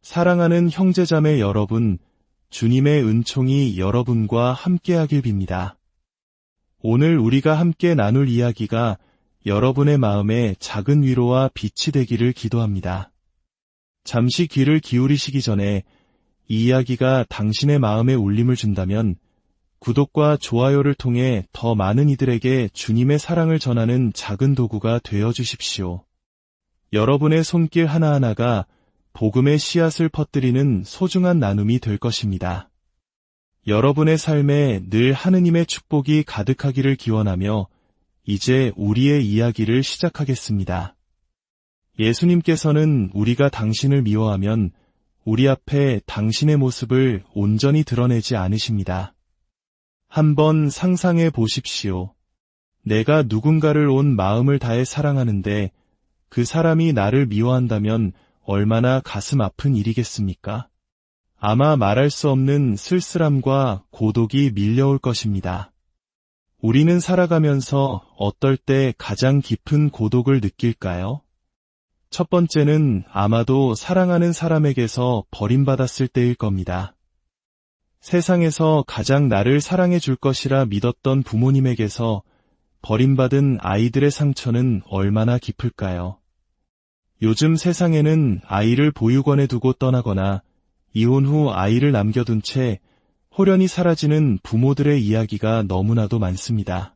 사랑하는 형제자매 여러분, 주님의 은총이 여러분과 함께하길 빕니다. 오늘 우리가 함께 나눌 이야기가 여러분의 마음에 작은 위로와 빛이 되기를 기도합니다. 잠시 귀를 기울이시기 전에 이 이야기가 당신의 마음에 울림을 준다면 구독과 좋아요를 통해 더 많은 이들에게 주님의 사랑을 전하는 작은 도구가 되어 주십시오. 여러분의 손길 하나하나가 복음의 씨앗을 퍼뜨리는 소중한 나눔이 될 것입니다. 여러분의 삶에 늘 하느님의 축복이 가득하기를 기원하며 이제 우리의 이야기를 시작하겠습니다. 예수님께서는 우리가 당신을 미워하면 우리 앞에 당신의 모습을 온전히 드러내지 않으십니다. 한번 상상해 보십시오. 내가 누군가를 온 마음을 다해 사랑하는데 그 사람이 나를 미워한다면 얼마나 가슴 아픈 일이겠습니까? 아마 말할 수 없는 쓸쓸함과 고독이 밀려올 것입니다. 우리는 살아가면서 어떨 때 가장 깊은 고독을 느낄까요? 첫 번째는 아마도 사랑하는 사람에게서 버림받았을 때일 겁니다. 세상에서 가장 나를 사랑해 줄 것이라 믿었던 부모님에게서 버림받은 아이들의 상처는 얼마나 깊을까요? 요즘 세상에는 아이를 보육원에 두고 떠나거나 이혼 후 아이를 남겨둔 채 홀연히 사라지는 부모들의 이야기가 너무나도 많습니다.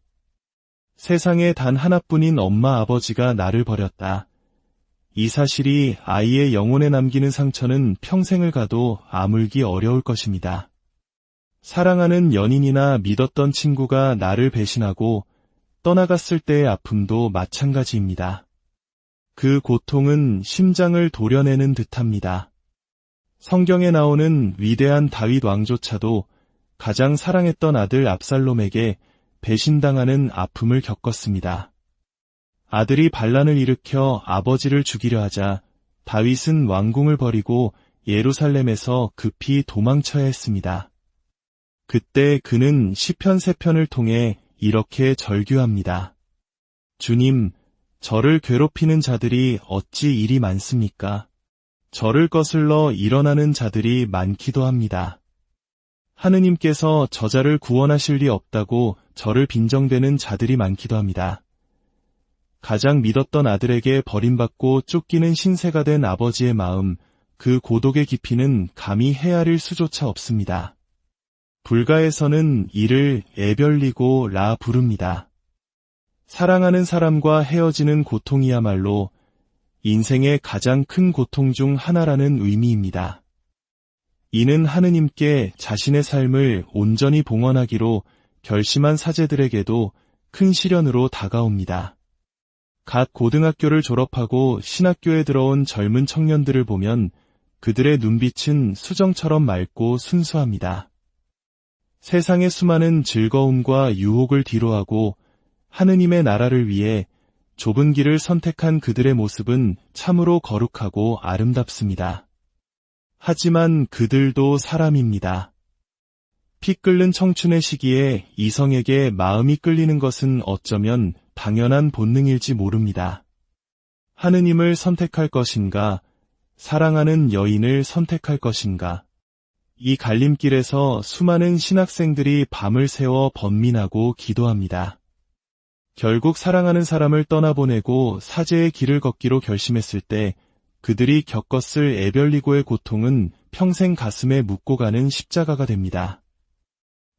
세상에 단 하나뿐인 엄마 아버지가 나를 버렸다. 이 사실이 아이의 영혼에 남기는 상처는 평생을 가도 아물기 어려울 것입니다. 사랑하는 연인이나 믿었던 친구가 나를 배신하고 떠나갔을 때의 아픔도 마찬가지입니다. 그 고통은 심장을 도려내는 듯합니다. 성경에 나오는 위대한 다윗 왕조차도 가장 사랑했던 아들 압살롬에게 배신당하는 아픔을 겪었습니다. 아들이 반란을 일으켜 아버지를 죽이려 하자 다윗은 왕궁을 버리고 예루살렘에서 급히 도망쳐야 했습니다. 그때 그는 시편 3편을 통해 이렇게 절규합니다. 주님, 저를 괴롭히는 자들이 어찌 이리 많습니까? 저를 거슬러 일어나는 자들이 많기도 합니다. 하느님께서 저자를 구원하실 리 없다고 저를 빈정대는 자들이 많기도 합니다. 가장 믿었던 아들에게 버림받고 쫓기는 신세가 된 아버지의 마음, 그 고독의 깊이는 감히 헤아릴 수조차 없습니다. 불가에서는 이를 에별리고라 부릅니다. 사랑하는 사람과 헤어지는 고통이야말로 인생의 가장 큰 고통 중 하나라는 의미입니다. 이는 하느님께 자신의 삶을 온전히 봉헌하기로 결심한 사제들에게도 큰 시련으로 다가옵니다. 갓 고등학교를 졸업하고 신학교에 들어온 젊은 청년들을 보면 그들의 눈빛은 수정처럼 맑고 순수합니다. 세상의 수많은 즐거움과 유혹을 뒤로하고 하느님의 나라를 위해 좁은 길을 선택한 그들의 모습은 참으로 거룩하고 아름답습니다. 하지만 그들도 사람입니다. 피 끓는 청춘의 시기에 이성에게 마음이 끌리는 것은 어쩌면 당연한 본능일지 모릅니다. 하느님을 선택할 것인가, 사랑하는 여인을 선택할 것인가. 이 갈림길에서 수많은 신학생들이 밤을 새워 번민하고 기도합니다. 결국 사랑하는 사람을 떠나보내고 사제의 길을 걷기로 결심했을 때 그들이 겪었을 에별리고의 고통은 평생 가슴에 묻고 가는 십자가가 됩니다.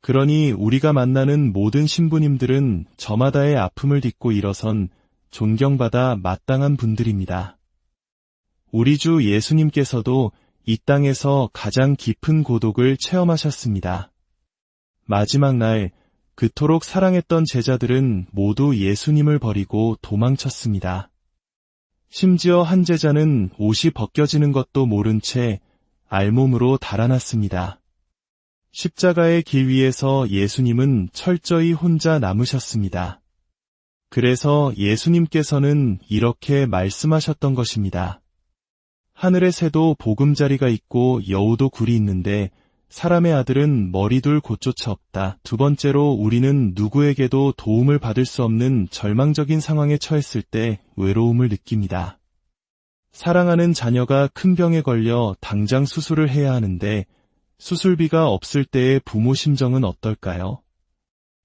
그러니 우리가 만나는 모든 신부님들은 저마다의 아픔을 딛고 일어선 존경받아 마땅한 분들입니다. 우리 주 예수님께서도 이 땅에서 가장 깊은 고독을 체험하셨습니다. 마지막 날 그토록 사랑했던 제자들은 모두 예수님을 버리고 도망쳤습니다. 심지어 한 제자는 옷이 벗겨지는 것도 모른 채 알몸으로 달아났습니다. 십자가의 길 위에서 예수님은 철저히 혼자 남으셨습니다. 그래서 예수님께서는 이렇게 말씀하셨던 것입니다. 하늘의 새도 보금자리가 있고 여우도 굴이 있는데 사람의 아들은 머리둘 곳조차 없다. 두 번째로 우리는 누구에게도 도움을 받을 수 없는 절망적인 상황에 처했을 때 외로움을 느낍니다. 사랑하는 자녀가 큰 병에 걸려 당장 수술을 해야 하는데 수술비가 없을 때의 부모 심정은 어떨까요?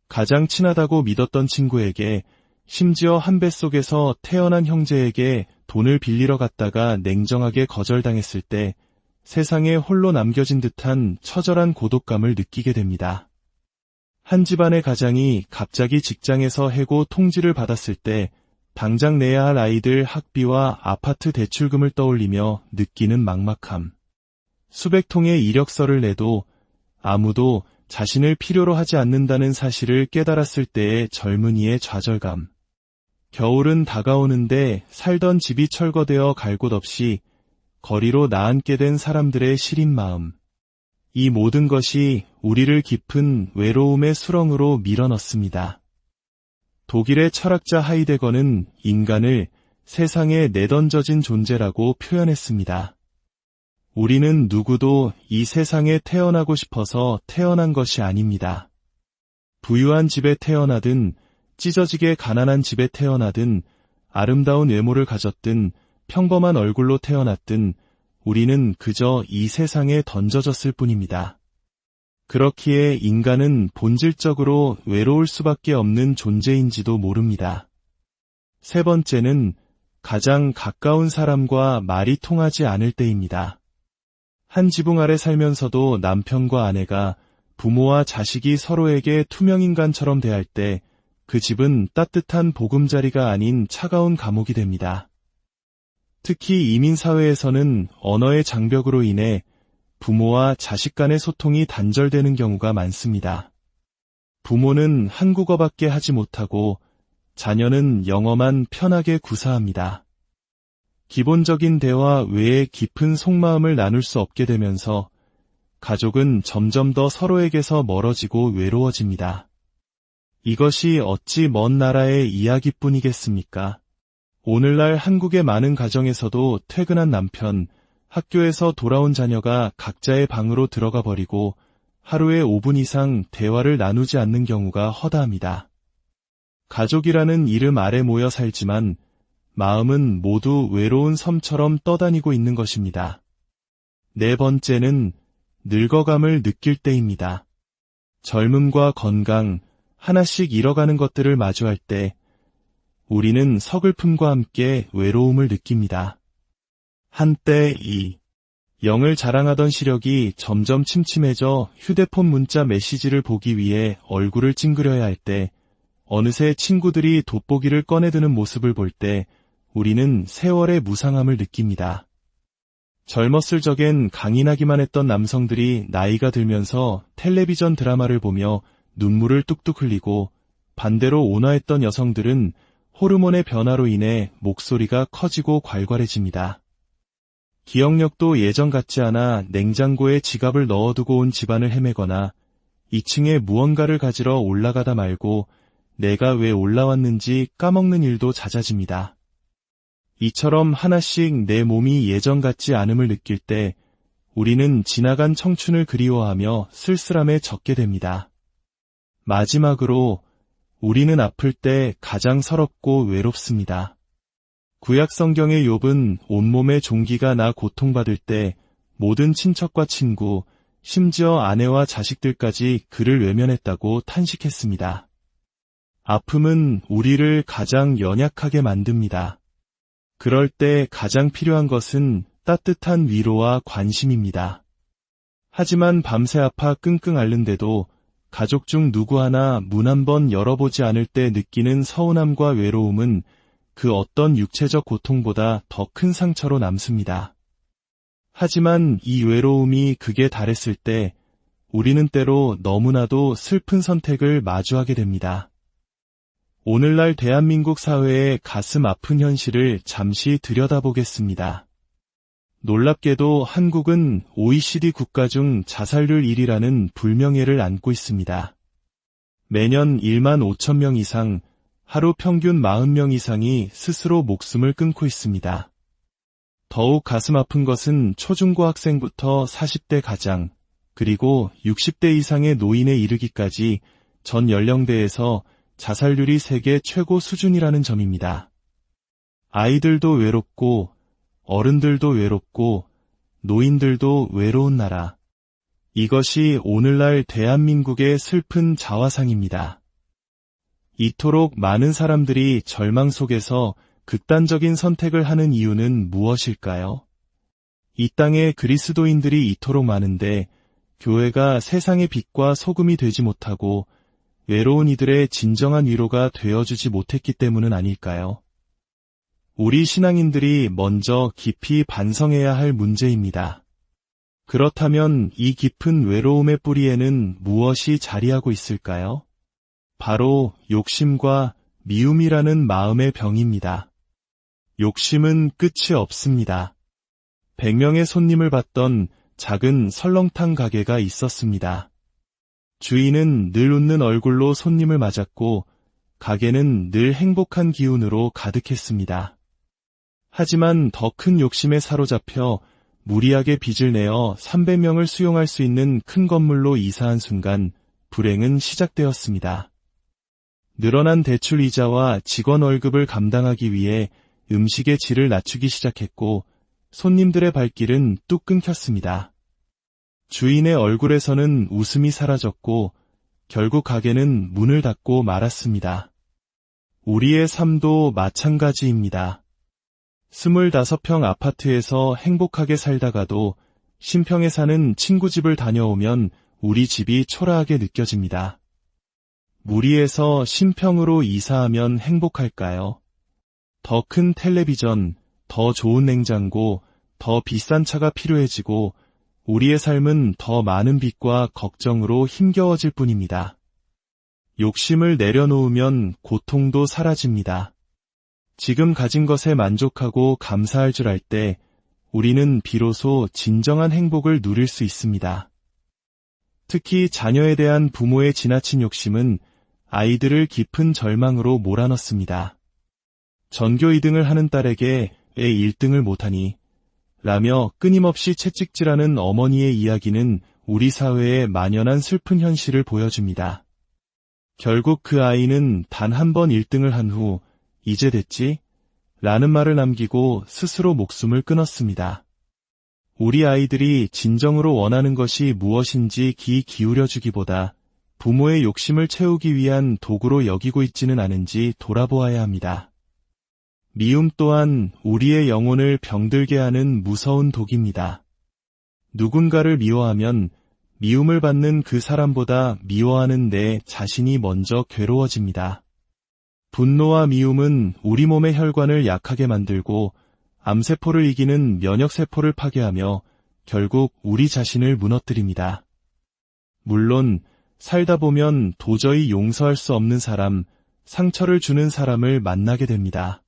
가장 친하다고 믿었던 친구에게, 심지어 한 뱃속에서 태어난 형제에게 돈을 빌리러 갔다가 냉정하게 거절당했을 때 세상에 홀로 남겨진 듯한 처절한 고독감을 느끼게 됩니다. 한 집안의 가장이 갑자기 직장에서 해고 통지를 받았을 때 당장 내야 할 아이들 학비와 아파트 대출금을 떠올리며 느끼는 막막함. 수백 통의 이력서를 내도 아무도 자신을 필요로 하지 않는다는 사실을 깨달았을 때의 젊은이의 좌절감. 겨울은 다가오는데 살던 집이 철거되어 갈 곳 없이 거리로 나앉게 된 사람들의 시린 마음. 이 모든 것이 우리를 깊은 외로움의 수렁으로 밀어넣습니다. 독일의 철학자 하이데거는 인간을 세상에 내던져진 존재라고 표현했습니다. 우리는 누구도 이 세상에 태어나고 싶어서 태어난 것이 아닙니다. 부유한 집에 태어나든 찢어지게 가난한 집에 태어나든 아름다운 외모를 가졌든 평범한 얼굴로 태어났든 우리는 그저 이 세상에 던져졌을 뿐입니다. 그렇기에 인간은 본질적으로 외로울 수밖에 없는 존재인지도 모릅니다. 세 번째는 가장 가까운 사람과 말이 통하지 않을 때입니다. 한 지붕 아래 살면서도 남편과 아내가, 부모와 자식이 서로에게 투명인간처럼 대할 때 그 집은 따뜻한 보금자리가 아닌 차가운 감옥이 됩니다. 특히 이민사회에서는 언어의 장벽으로 인해 부모와 자식 간의 소통이 단절되는 경우가 많습니다. 부모는 한국어밖에 하지 못하고 자녀는 영어만 편하게 구사합니다. 기본적인 대화 외에 깊은 속마음을 나눌 수 없게 되면서 가족은 점점 더 서로에게서 멀어지고 외로워집니다. 이것이 어찌 먼 나라의 이야기뿐이겠습니까? 오늘날 한국의 많은 가정에서도 퇴근한 남편, 학교에서 돌아온 자녀가 각자의 방으로 들어가 버리고 하루에 5분 이상 대화를 나누지 않는 경우가 허다합니다. 가족이라는 이름 아래 모여 살지만 마음은 모두 외로운 섬처럼 떠다니고 있는 것입니다. 네 번째는 늙어감을 느낄 때입니다. 젊음과 건강, 하나씩 잃어가는 것들을 마주할 때 우리는 서글픔과 함께 외로움을 느낍니다. 한때 영을 자랑하던 시력이 점점 침침해져 휴대폰 문자 메시지를 보기 위해 얼굴을 찡그려야 할 때, 어느새 친구들이 돋보기를 꺼내드는 모습을 볼 때 우리는 세월의 무상함을 느낍니다. 젊었을 적엔 강인하기만 했던 남성들이 나이가 들면서 텔레비전 드라마를 보며 눈물을 뚝뚝 흘리고, 반대로 온화했던 여성들은 호르몬의 변화로 인해 목소리가 커지고 괄괄해집니다. 기억력도 예전 같지 않아 냉장고에 지갑을 넣어두고 온 집안을 헤매거나 2층에 무언가를 가지러 올라가다 말고 내가 왜 올라왔는지 까먹는 일도 잦아집니다. 이처럼 하나씩 내 몸이 예전 같지 않음을 느낄 때 우리는 지나간 청춘을 그리워하며 쓸쓸함에 젖게 됩니다. 마지막으로 우리는 아플 때 가장 서럽고 외롭습니다. 구약 성경의 욥은 온몸에 종기가 나 고통받을 때 모든 친척과 친구, 심지어 아내와 자식들까지 그를 외면했다고 탄식했습니다. 아픔은 우리를 가장 연약하게 만듭니다. 그럴 때 가장 필요한 것은 따뜻한 위로와 관심입니다. 하지만 밤새 아파 끙끙 앓는데도 가족 중 누구 하나 문 한 번 열어보지 않을 때 느끼는 서운함과 외로움은 그 어떤 육체적 고통보다 더 큰 상처로 남습니다. 하지만 이 외로움이 극에 달했을 때 우리는 때로 너무나도 슬픈 선택을 마주하게 됩니다. 오늘날 대한민국 사회의 가슴 아픈 현실을 잠시 들여다보겠습니다. 놀랍게도 한국은 OECD 국가 중 자살률 1위라는 불명예를 안고 있습니다. 매년 1만 5천 명 이상, 하루 평균 40명 이상이 스스로 목숨을 끊고 있습니다. 더욱 가슴 아픈 것은 초중고 학생부터 40대 가장, 그리고 60대 이상의 노인에 이르기까지 전 연령대에서 자살률이 세계 최고 수준이라는 점입니다. 아이들도 외롭고 어른들도 외롭고 노인들도 외로운 나라. 이것이 오늘날 대한민국의 슬픈 자화상입니다. 이토록 많은 사람들이 절망 속에서 극단적인 선택을 하는 이유는 무엇일까요? 이 땅에 그리스도인들이 이토록 많은데 교회가 세상의 빛과 소금이 되지 못하고 외로운 이들의 진정한 위로가 되어주지 못했기 때문은 아닐까요? 우리 신앙인들이 먼저 깊이 반성해야 할 문제입니다. 그렇다면 이 깊은 외로움의 뿌리에는 무엇이 자리하고 있을까요? 바로 욕심과 미움이라는 마음의 병입니다. 욕심은 끝이 없습니다. 100명의 손님을 받던 작은 설렁탕 가게가 있었습니다. 주인은 늘 웃는 얼굴로 손님을 맞았고 가게는 늘 행복한 기운으로 가득했습니다. 하지만 더 큰 욕심에 사로잡혀 무리하게 빚을 내어 300명을 수용할 수 있는 큰 건물로 이사한 순간 불행은 시작되었습니다. 늘어난 대출 이자와 직원 월급을 감당하기 위해 음식의 질을 낮추기 시작했고 손님들의 발길은 뚝 끊겼습니다. 주인의 얼굴에서는 웃음이 사라졌고 결국 가게는 문을 닫고 말았습니다. 우리의 삶도 마찬가지입니다. 25평 아파트에서 행복하게 살다가도 신평에 사는 친구 집을 다녀오면 우리 집이 초라하게 느껴집니다. 무리에서 신평으로 이사하면 행복할까요? 더 큰 텔레비전, 더 좋은 냉장고, 더 비싼 차가 필요해지고 우리의 삶은 더 많은 빚과 걱정으로 힘겨워질 뿐입니다. 욕심을 내려놓으면 고통도 사라집니다. 지금 가진 것에 만족하고 감사할 줄 알 때 우리는 비로소 진정한 행복을 누릴 수 있습니다. 특히 자녀에 대한 부모의 지나친 욕심은 아이들을 깊은 절망으로 몰아넣습니다. 전교 2등을 하는 딸에게 왜 1등을 못하니? 라며 끊임없이 채찍질하는 어머니의 이야기는 우리 사회의 만연한 슬픈 현실을 보여줍니다. 결국 그 아이는 단 한 번 1등을 한 후 이제 됐지? 라는 말을 남기고 스스로 목숨을 끊었습니다. 우리 아이들이 진정으로 원하는 것이 무엇인지 귀 기울여주기보다 부모의 욕심을 채우기 위한 도구로 여기고 있지는 않은지 돌아보아야 합니다. 미움 또한 우리의 영혼을 병들게 하는 무서운 독입니다. 누군가를 미워하면 미움을 받는 그 사람보다 미워하는 내 자신이 먼저 괴로워집니다. 분노와 미움은 우리 몸의 혈관을 약하게 만들고 암세포를 이기는 면역세포를 파괴하며 결국 우리 자신을 무너뜨립니다. 물론 살다 보면 도저히 용서할 수 없는 사람, 상처를 주는 사람을 만나게 됩니다.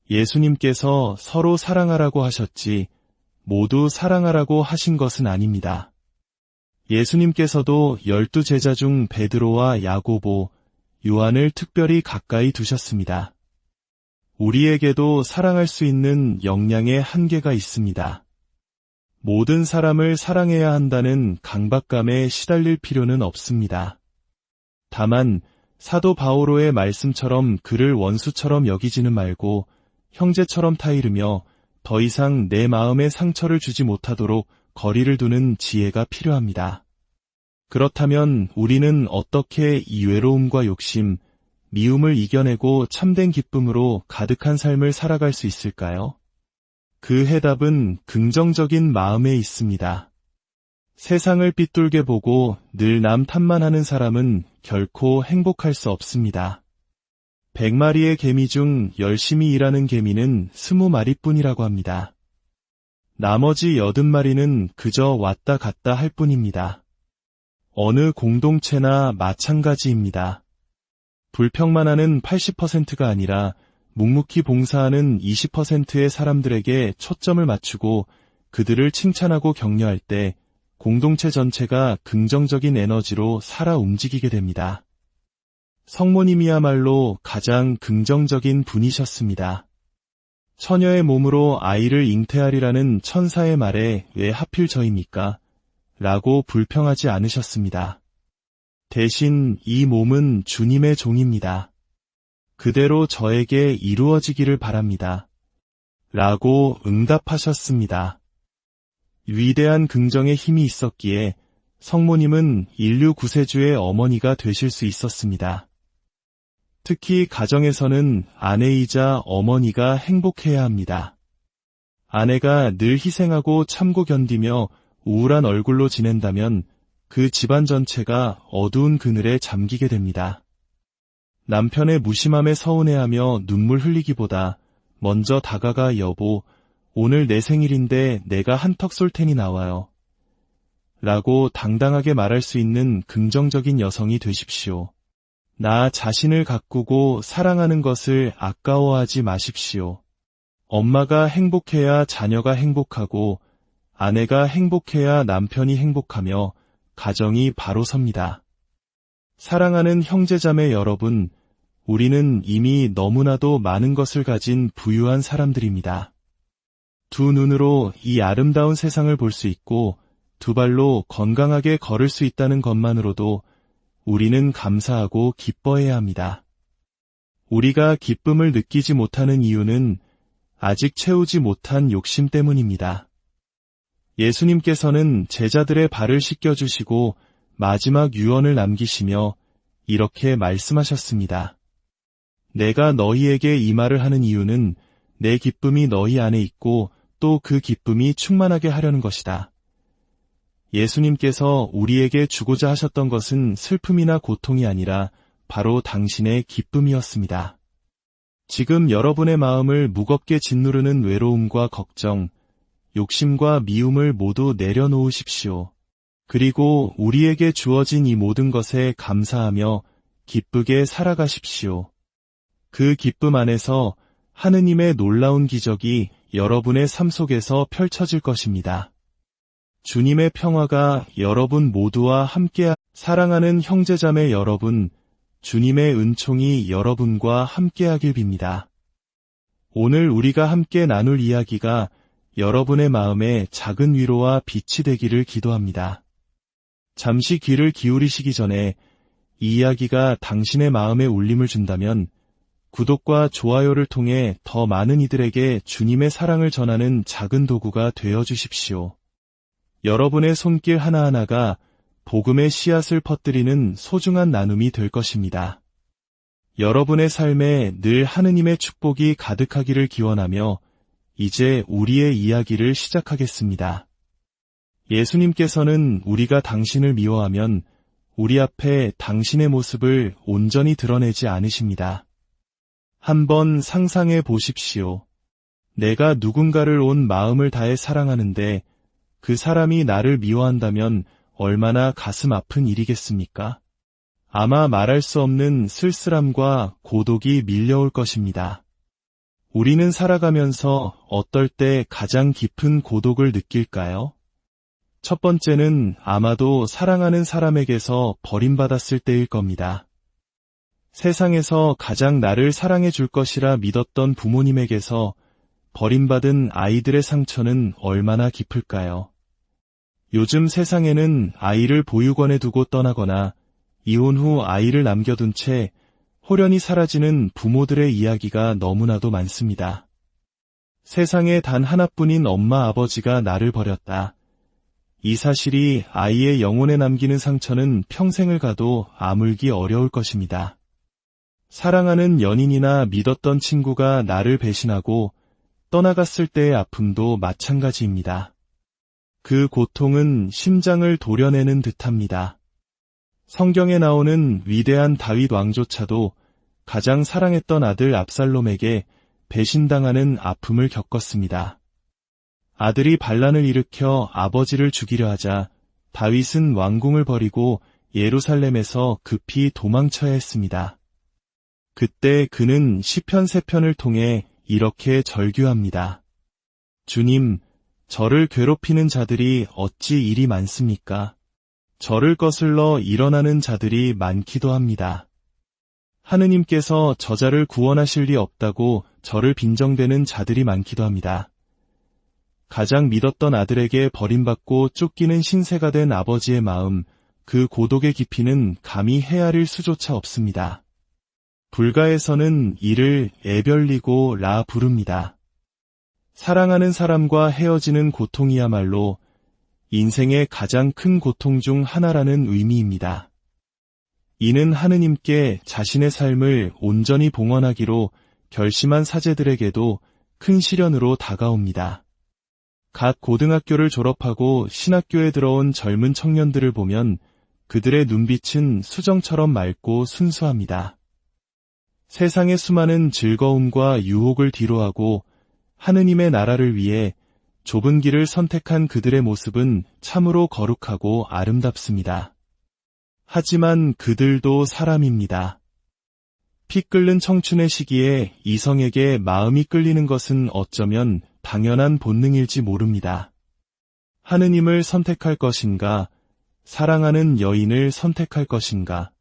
예수님께서 서로 사랑하라고 하셨지 모두 사랑하라고 하신 것은 아닙니다. 예수님께서도 12제자 중 베드로와 야고보, 요한을 특별히 가까이 두셨습니다. 우리에게도 사랑할 수 있는 역량의 한계가 있습니다. 모든 사람을 사랑해야 한다는 강박감에 시달릴 필요는 없습니다. 다만 사도 바오로의 말씀처럼 그를 원수처럼 여기지는 말고 형제처럼 타이르며 더 이상 내 마음에 상처를 주지 못하도록 거리를 두는 지혜가 필요합니다. 그렇다면 우리는 어떻게 이 외로움과 욕심, 미움을 이겨내고 참된 기쁨으로 가득한 삶을 살아갈 수 있을까요? 그 해답은 긍정적인 마음에 있습니다. 세상을 삐뚤게 보고 늘 남 탓만 하는 사람은 결코 행복할 수 없습니다. 100마리의 개미 중 열심히 일하는 개미는 20마리뿐이라고 합니다. 나머지 80마리는 그저 왔다 갔다 할 뿐입니다. 어느 공동체나 마찬가지입니다. 불평만 하는 80%가 아니라 묵묵히 봉사하는 20%의 사람들에게 초점을 맞추고 그들을 칭찬하고 격려할 때 공동체 전체가 긍정적인 에너지로 살아 움직이게 됩니다. 성모님이야말로 가장 긍정적인 분이셨습니다. 처녀의 몸으로 아이를 잉태하리라는 천사의 말에 왜 하필 저입니까? 라고 불평하지 않으셨습니다. 대신 이 몸은 주님의 종입니다. 그대로 저에게 이루어지기를 바랍니다. 라고 응답하셨습니다. 위대한 긍정의 힘이 있었기에 성모님은 인류 구세주의 어머니가 되실 수 있었습니다. 특히 가정에서는 아내이자 어머니가 행복해야 합니다. 아내가 늘 희생하고 참고 견디며 우울한 얼굴로 지낸다면 그 집안 전체가 어두운 그늘에 잠기게 됩니다. 남편의 무심함에 서운해하며 눈물 흘리기보다 먼저 다가가 여보, 오늘 내 생일인데 내가 한턱 쏠 테니 나와요. 라고 당당하게 말할 수 있는 긍정적인 여성이 되십시오. 나 자신을 가꾸고 사랑하는 것을 아까워하지 마십시오. 엄마가 행복해야 자녀가 행복하고 아내가 행복해야 남편이 행복하며 가정이 바로 섭니다. 사랑하는 형제자매 여러분, 우리는 이미 너무나도 많은 것을 가진 부유한 사람들입니다. 두 눈으로 이 아름다운 세상을 볼 수 있고 두 발로 건강하게 걸을 수 있다는 것만으로도 우리는 감사하고 기뻐해야 합니다. 우리가 기쁨을 느끼지 못하는 이유는 아직 채우지 못한 욕심 때문입니다. 예수님께서는 제자들의 발을 씻겨주시고 마지막 유언을 남기시며 이렇게 말씀하셨습니다. 내가 너희에게 이 말을 하는 이유는 내 기쁨이 너희 안에 있고 또 그 기쁨이 충만하게 하려는 것이다. 예수님께서 우리에게 주고자 하셨던 것은 슬픔이나 고통이 아니라 바로 당신의 기쁨이었습니다. 지금 여러분의 마음을 무겁게 짓누르는 외로움과 걱정, 욕심과 미움을 모두 내려놓으십시오. 그리고 우리에게 주어진 이 모든 것에 감사하며 기쁘게 살아가십시오. 그 기쁨 안에서 하느님의 놀라운 기적이 여러분의 삶 속에서 펼쳐질 것입니다. 주님의 평화가 여러분 모두와 함께 사랑하는 형제자매 여러분, 주님의 은총이 여러분과 함께하길 빕니다. 오늘 우리가 함께 나눌 이야기가 여러분의 마음에 작은 위로와 빛이 되기를 기도합니다. 잠시 귀를 기울이시기 전에 이 이야기가 당신의 마음에 울림을 준다면 구독과 좋아요를 통해 더 많은 이들에게 주님의 사랑을 전하는 작은 도구가 되어 주십시오. 여러분의 손길 하나하나가 복음의 씨앗을 퍼뜨리는 소중한 나눔이 될 것입니다. 여러분의 삶에 늘 하느님의 축복이 가득하기를 기원하며 이제 우리의 이야기를 시작하겠습니다. 예수님께서는 우리가 당신을 미워하면 우리 앞에 당신의 모습을 온전히 드러내지 않으십니다. 한번 상상해 보십시오. 내가 누군가를 온 마음을 다해 사랑하는데 그 사람이 나를 미워한다면 얼마나 가슴 아픈 일이겠습니까? 아마 말할 수 없는 쓸쓸함과 고독이 밀려올 것입니다. 우리는 살아가면서 어떨 때 가장 깊은 고독을 느낄까요? 첫 번째는 아마도 사랑하는 사람에게서 버림받았을 때일 겁니다. 세상에서 가장 나를 사랑해 줄 것이라 믿었던 부모님에게서 버림받은 아이들의 상처는 얼마나 깊을까요? 요즘 세상에는 아이를 보육원에 두고 떠나거나 이혼 후 아이를 남겨둔 채 홀연히 사라지는 부모들의 이야기가 너무나도 많습니다. 세상에 단 하나뿐인 엄마 아버지가 나를 버렸다. 이 사실이 아이의 영혼에 남기는 상처는 평생을 가도 아물기 어려울 것입니다. 사랑하는 연인이나 믿었던 친구가 나를 배신하고 떠나갔을 때의 아픔도 마찬가지입니다. 그 고통은 심장을 도려내는 듯합니다. 성경에 나오는 위대한 다윗 왕조차도 가장 사랑했던 아들 압살롬에게 배신당하는 아픔을 겪었습니다. 아들이 반란을 일으켜 아버지를 죽이려 하자 다윗은 왕궁을 버리고 예루살렘에서 급히 도망쳐야 했습니다. 그때 그는 시편 3편을 통해 이렇게 절규합니다. 주님, 저를 괴롭히는 자들이 어찌 이리 많습니까? 저를 거슬러 일어나는 자들이 많기도 합니다. 하느님께서 저자를 구원하실 리 없다고 저를 빈정대는 자들이 많기도 합니다. 가장 믿었던 아들에게 버림받고 쫓기는 신세가 된 아버지의 마음, 그 고독의 깊이는 감히 헤아릴 수조차 없습니다. 불가에서는 이를 에별리고 라 부릅니다. 사랑하는 사람과 헤어지는 고통이야말로 인생의 가장 큰 고통 중 하나라는 의미입니다. 이는 하느님께 자신의 삶을 온전히 봉헌하기로 결심한 사제들에게도 큰 시련으로 다가옵니다. 갓 고등학교를 졸업하고 신학교에 들어온 젊은 청년들을 보면 그들의 눈빛은 수정처럼 맑고 순수합니다. 세상의 수많은 즐거움과 유혹을 뒤로하고 하느님의 나라를 위해 좁은 길을 선택한 그들의 모습은 참으로 거룩하고 아름답습니다. 하지만 그들도 사람입니다. 피 끓는 청춘의 시기에 이성에게 마음이 끌리는 것은 어쩌면 당연한 본능일지 모릅니다. 하느님을 선택할 것인가, 사랑하는 여인을 선택할 것인가.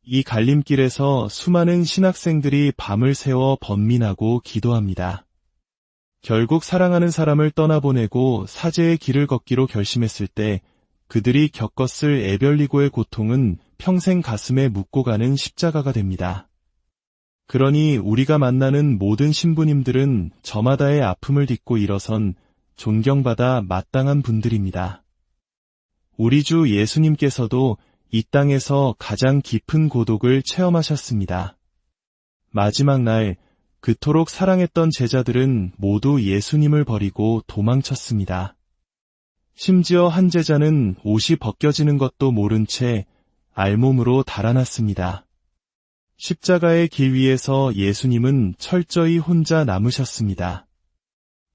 이 갈림길에서 수많은 신학생들이 밤을 새워 번민하고 기도합니다. 결국 사랑하는 사람을 떠나보내고 사제의 길을 걷기로 결심했을 때 그들이 겪었을 애별리고의 고통은 평생 가슴에 묻고 가는 십자가가 됩니다. 그러니 우리가 만나는 모든 신부님들은 저마다의 아픔을 딛고 일어선 존경받아 마땅한 분들입니다. 우리 주 예수님께서도 이 땅에서 가장 깊은 고독을 체험하셨습니다. 마지막 날 그토록 사랑했던 제자들은 모두 예수님을 버리고 도망쳤습니다. 심지어 한 제자는 옷이 벗겨지는 것도 모른 채 알몸으로 달아났습니다. 십자가의 길 위에서 예수님은 철저히 혼자 남으셨습니다.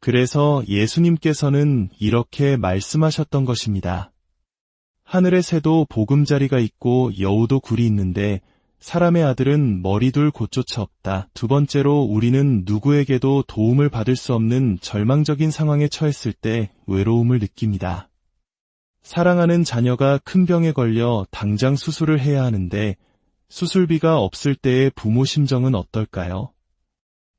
그래서 예수님께서는 이렇게 말씀하셨던 것입니다. 하늘의 새도 보금자리가 있고 여우도 굴이 있는데 사람의 아들은 머리둘 곳조차 없다. 두 번째로 우리는 누구에게도 도움을 받을 수 없는 절망적인 상황에 처했을 때 외로움을 느낍니다. 사랑하는 자녀가 큰 병에 걸려 당장 수술을 해야 하는데 수술비가 없을 때의 부모 심정은 어떨까요?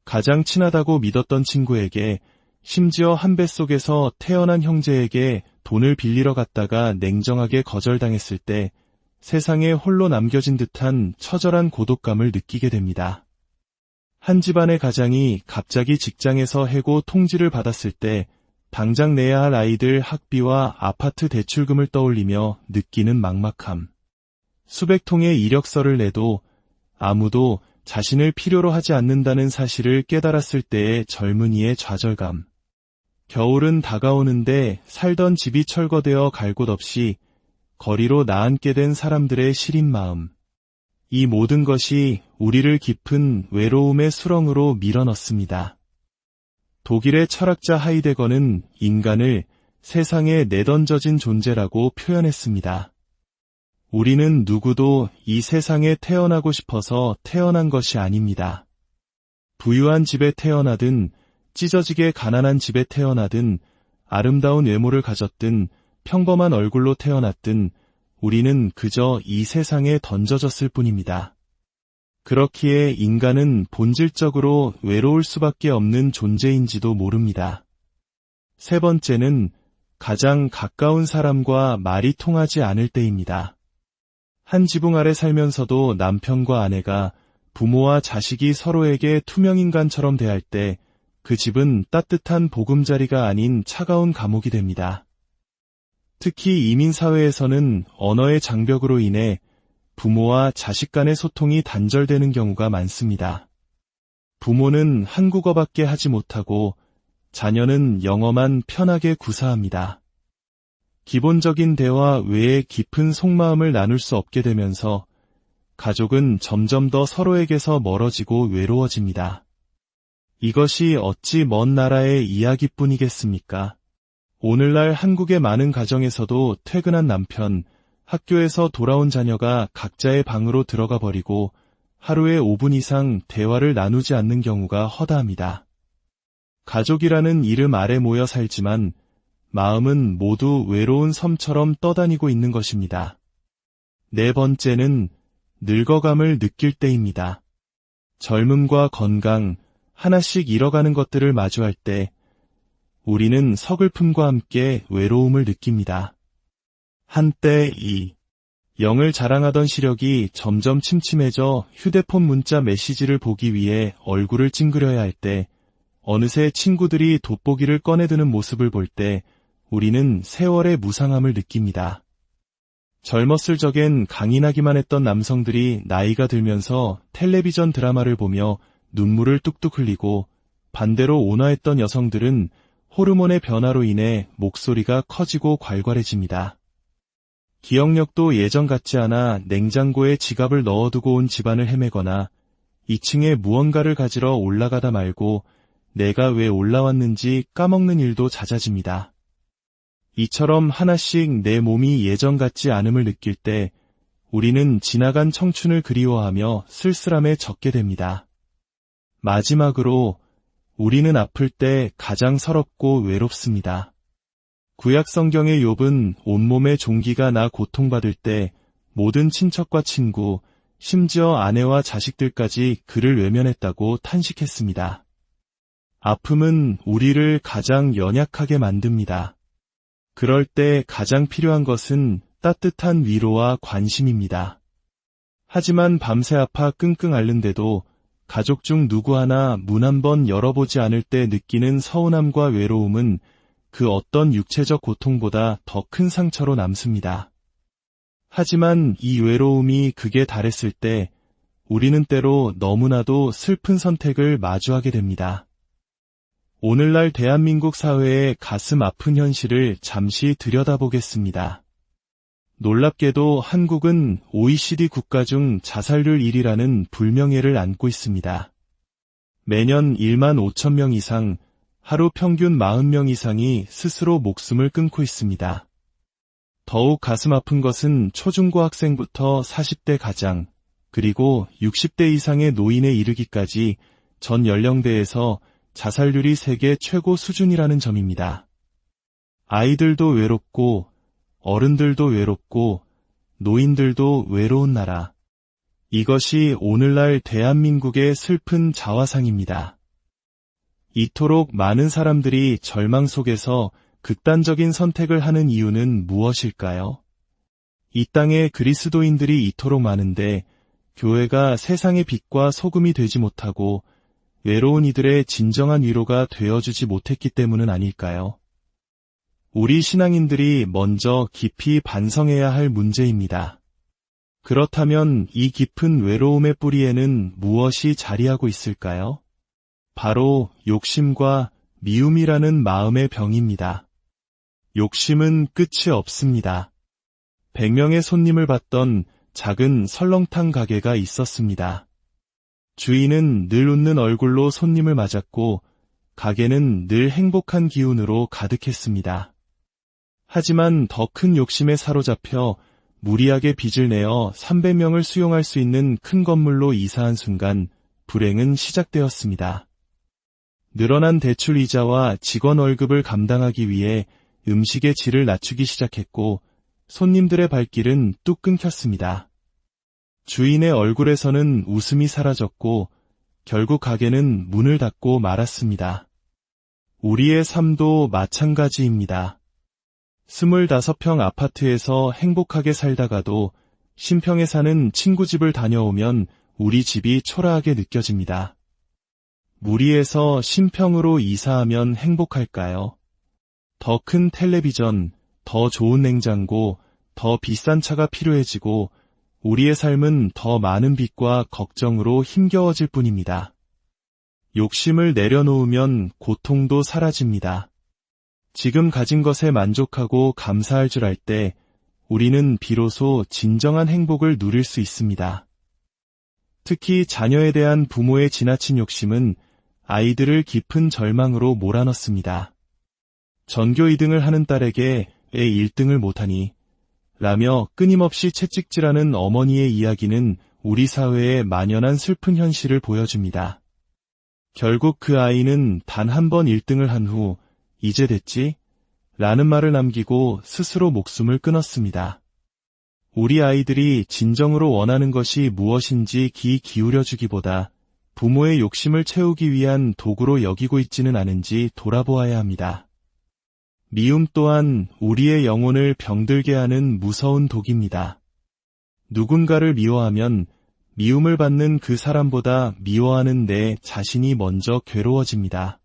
가장 친하다고 믿었던 친구에게, 심지어 한 뱃속에서 태어난 형제에게 돈을 빌리러 갔다가 냉정하게 거절당했을 때 세상에 홀로 남겨진 듯한 처절한 고독감을 느끼게 됩니다. 한 집안의 가장이 갑자기 직장에서 해고 통지를 받았을 때 당장 내야 할 아이들 학비와 아파트 대출금을 떠올리며 느끼는 막막함. 수백 통의 이력서를 내도 아무도 자신을 필요로 하지 않는다는 사실을 깨달았을 때의 젊은이의 좌절감. 겨울은 다가오는데 살던 집이 철거되어 갈 곳 없이 거리로 나앉게 된 사람들의 시린 마음. 이 모든 것이 우리를 깊은 외로움의 수렁으로 밀어넣습니다. 독일의 철학자 하이데거는 인간을 세상에 내던져진 존재라고 표현했습니다. 우리는 누구도 이 세상에 태어나고 싶어서 태어난 것이 아닙니다. 부유한 집에 태어나든 찢어지게 가난한 집에 태어나든 아름다운 외모를 가졌든 평범한 얼굴로 태어났든 우리는 그저 이 세상에 던져졌을 뿐입니다. 그렇기에 인간은 본질적으로 외로울 수밖에 없는 존재인지도 모릅니다. 세 번째는 가장 가까운 사람과 말이 통하지 않을 때입니다. 한 지붕 아래 살면서도 남편과 아내가, 부모와 자식이 서로에게 투명인간처럼 대할 때 그 집은 따뜻한 보금자리가 아닌 차가운 감옥이 됩니다. 특히 이민사회에서는 언어의 장벽으로 인해 부모와 자식 간의 소통이 단절되는 경우가 많습니다. 부모는 한국어밖에 하지 못하고 자녀는 영어만 편하게 구사합니다. 기본적인 대화 외에 깊은 속마음을 나눌 수 없게 되면서 가족은 점점 더 서로에게서 멀어지고 외로워집니다. 이것이 어찌 먼 나라의 이야기뿐이겠습니까? 오늘날 한국의 많은 가정에서도 퇴근한 남편, 학교에서 돌아온 자녀가 각자의 방으로 들어가 버리고 하루에 5분 이상 대화를 나누지 않는 경우가 허다합니다. 가족이라는 이름 아래 모여 살지만 마음은 모두 외로운 섬처럼 떠다니고 있는 것입니다. 네 번째는 늙어감을 느낄 때입니다. 젊음과 건강, 하나씩 잃어가는 것들을 마주할 때 우리는 서글픔과 함께 외로움을 느낍니다. 한때 이 영을 자랑하던 시력이 점점 침침해져 휴대폰 문자 메시지를 보기 위해 얼굴을 찡그려야 할 때 어느새 친구들이 돋보기를 꺼내드는 모습을 볼 때 우리는 세월의 무상함을 느낍니다. 젊었을 적엔 강인하기만 했던 남성들이 나이가 들면서 텔레비전 드라마를 보며 눈물을 뚝뚝 흘리고, 반대로 온화했던 여성들은 호르몬의 변화로 인해 목소리가 커지고 괄괄해집니다. 기억력도 예전 같지 않아 냉장고에 지갑을 넣어두고 온 집안을 헤매거나 2층에 무언가를 가지러 올라가다 말고 내가 왜 올라왔는지 까먹는 일도 잦아집니다. 이처럼 하나씩 내 몸이 예전 같지 않음을 느낄 때 우리는 지나간 청춘을 그리워하며 쓸쓸함에 젖게 됩니다. 마지막으로 우리는 아플 때 가장 서럽고 외롭습니다. 구약 성경의 욥은 온몸에 종기가 나 고통받을 때 모든 친척과 친구, 심지어 아내와 자식들까지 그를 외면했다고 탄식했습니다. 아픔은 우리를 가장 연약하게 만듭니다. 그럴 때 가장 필요한 것은 따뜻한 위로와 관심입니다. 하지만 밤새 아파 끙끙 앓는데도 가족 중 누구 하나 문 한 번 열어보지 않을 때 느끼는 서운함과 외로움은 그 어떤 육체적 고통보다 더 큰 상처로 남습니다. 하지만 이 외로움이 극에 달했을 때 우리는 때로 너무나도 슬픈 선택을 마주하게 됩니다. 오늘날 대한민국 사회의 가슴 아픈 현실을 잠시 들여다보겠습니다. 놀랍게도 한국은 OECD 국가 중 자살률 1위라는 불명예를 안고 있습니다. 매년 1만 5천 명 이상, 하루 평균 40명 이상이 스스로 목숨을 끊고 있습니다. 더욱 가슴 아픈 것은 초중고 학생부터 40대 가장, 그리고 60대 이상의 노인에 이르기까지 전 연령대에서 자살률이 세계 최고 수준이라는 점입니다. 아이들도 외롭고, 어른들도 외롭고, 노인들도 외로운 나라. 이것이 오늘날 대한민국의 슬픈 자화상입니다. 이토록 많은 사람들이 절망 속에서 극단적인 선택을 하는 이유는 무엇일까요? 이 땅에 그리스도인들이 이토록 많은데 교회가 세상의 빛과 소금이 되지 못하고 외로운 이들의 진정한 위로가 되어주지 못했기 때문은 아닐까요? 우리 신앙인들이 먼저 깊이 반성해야 할 문제입니다. 그렇다면 이 깊은 외로움의 뿌리에는 무엇이 자리하고 있을까요? 바로 욕심과 미움이라는 마음의 병입니다. 욕심은 끝이 없습니다. 100명의 손님을 받던 작은 설렁탕 가게가 있었습니다. 주인은 늘 웃는 얼굴로 손님을 맞았고 가게는 늘 행복한 기운으로 가득했습니다. 하지만 더 큰 욕심에 사로잡혀 무리하게 빚을 내어 300명을 수용할 수 있는 큰 건물로 이사한 순간 불행은 시작되었습니다. 늘어난 대출 이자와 직원 월급을 감당하기 위해 음식의 질을 낮추기 시작했고 손님들의 발길은 뚝 끊겼습니다. 주인의 얼굴에서는 웃음이 사라졌고 결국 가게는 문을 닫고 말았습니다. 우리의 삶도 마찬가지입니다. 25평 아파트에서 행복하게 살다가도 신평에 사는 친구 집을 다녀오면 우리 집이 초라하게 느껴집니다. 무리해서 신평으로 이사하면 행복할까요? 더 큰 텔레비전, 더 좋은 냉장고, 더 비싼 차가 필요해지고 우리의 삶은 더 많은 빚과 걱정으로 힘겨워질 뿐입니다. 욕심을 내려놓으면 고통도 사라집니다. 지금 가진 것에 만족하고 감사할 줄 알 때 우리는 비로소 진정한 행복을 누릴 수 있습니다. 특히 자녀에 대한 부모의 지나친 욕심은 아이들을 깊은 절망으로 몰아넣습니다. 전교 2등을 하는 딸에게 왜 1등을 못하니? 라며 끊임없이 채찍질하는 어머니의 이야기는 우리 사회의 만연한 슬픈 현실을 보여줍니다. 결국 그 아이는 단 한 번 1등을 한 후 이제 됐지? 라는 말을 남기고 스스로 목숨을 끊었습니다. 우리 아이들이 진정으로 원하는 것이 무엇인지 귀 기울여주기보다 부모의 욕심을 채우기 위한 도구로 여기고 있지는 않은지 돌아보아야 합니다. 미움 또한 우리의 영혼을 병들게 하는 무서운 독입니다. 누군가를 미워하면 미움을 받는 그 사람보다 미워하는 내 자신이 먼저 괴로워집니다.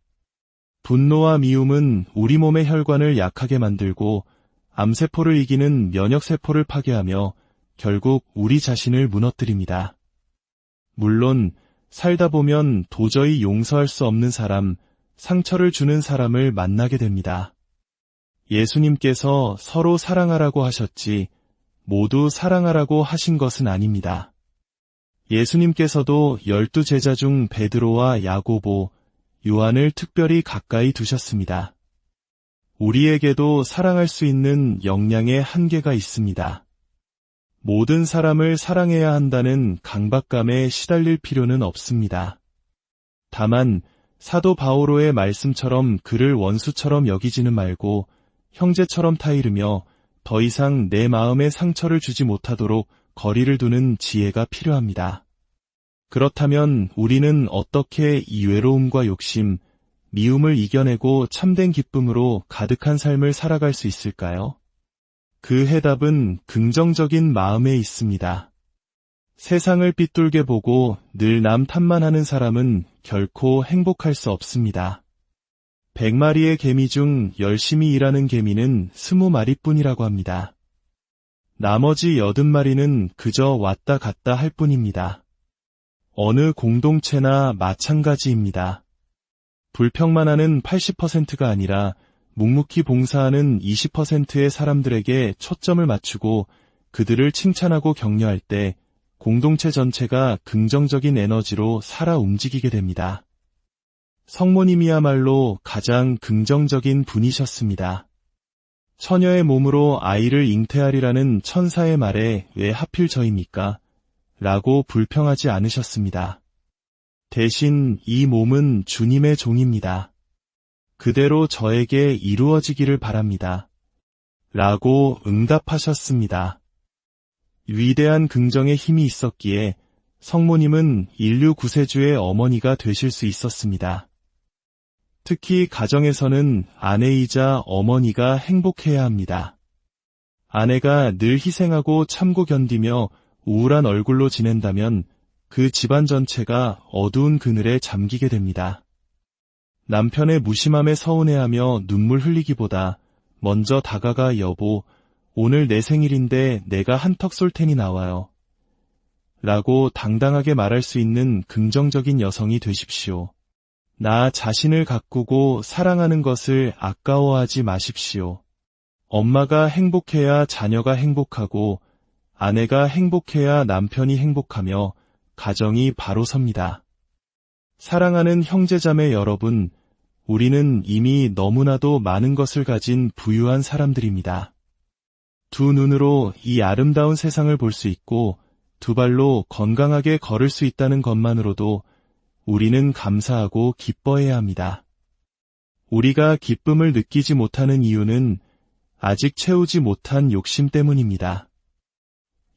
분노와 미움은 우리 몸의 혈관을 약하게 만들고 암세포를 이기는 면역세포를 파괴하며 결국 우리 자신을 무너뜨립니다. 물론 살다 보면 도저히 용서할 수 없는 사람, 상처를 주는 사람을 만나게 됩니다. 예수님께서 서로 사랑하라고 하셨지 모두 사랑하라고 하신 것은 아닙니다. 예수님께서도 12 제자 중 베드로와 야고보, 요한을 특별히 가까이 두셨습니다. 우리에게도 사랑할 수 있는 역량의 한계가 있습니다. 모든 사람을 사랑해야 한다는 강박감에 시달릴 필요는 없습니다. 다만 사도 바오로의 말씀처럼 그를 원수처럼 여기지는 말고 형제처럼 타이르며 더 이상 내 마음에 상처를 주지 못하도록 거리를 두는 지혜가 필요합니다. 그렇다면 우리는 어떻게 이 외로움과 욕심, 미움을 이겨내고 참된 기쁨으로 가득한 삶을 살아갈 수 있을까요? 그 해답은 긍정적인 마음에 있습니다. 세상을 삐뚤게 보고 늘 남 탓만 하는 사람은 결코 행복할 수 없습니다. 100마리의 개미 중 열심히 일하는 개미는 20마리뿐이라고 합니다. 나머지 80마리는 그저 왔다 갔다 할 뿐입니다. 어느 공동체나 마찬가지입니다. 불평만 하는 80%가 아니라 묵묵히 봉사하는 20%의 사람들에게 초점을 맞추고 그들을 칭찬하고 격려할 때 공동체 전체가 긍정적인 에너지로 살아 움직이게 됩니다. 성모님이야말로 가장 긍정적인 분이셨습니다. 처녀의 몸으로 아이를 잉태하리라는 천사의 말에 왜 하필 저입니까? 라고 불평하지 않으셨습니다. 대신 이 몸은 주님의 종입니다. 그대로 저에게 이루어지기를 바랍니다. 라고 응답하셨습니다. 위대한 긍정의 힘이 있었기에 성모님은 인류 구세주의 어머니가 되실 수 있었습니다. 특히 가정에서는 아내이자 어머니가 행복해야 합니다. 아내가 늘 희생하고 참고 견디며 우울한 얼굴로 지낸다면 그 집안 전체가 어두운 그늘에 잠기게 됩니다. 남편의 무심함에 서운해하며 눈물 흘리기보다 먼저 다가가 여보, 오늘 내 생일인데 내가 한턱 쏠 테니 나와요. 라고 당당하게 말할 수 있는 긍정적인 여성이 되십시오. 나 자신을 가꾸고 사랑하는 것을 아까워하지 마십시오. 엄마가 행복해야 자녀가 행복하고 아내가 행복해야 남편이 행복하며 가정이 바로 섭니다. 사랑하는 형제자매 여러분, 우리는 이미 너무나도 많은 것을 가진 부유한 사람들입니다. 두 눈으로 이 아름다운 세상을 볼 수 있고 두 발로 건강하게 걸을 수 있다는 것만으로도 우리는 감사하고 기뻐해야 합니다. 우리가 기쁨을 느끼지 못하는 이유는 아직 채우지 못한 욕심 때문입니다.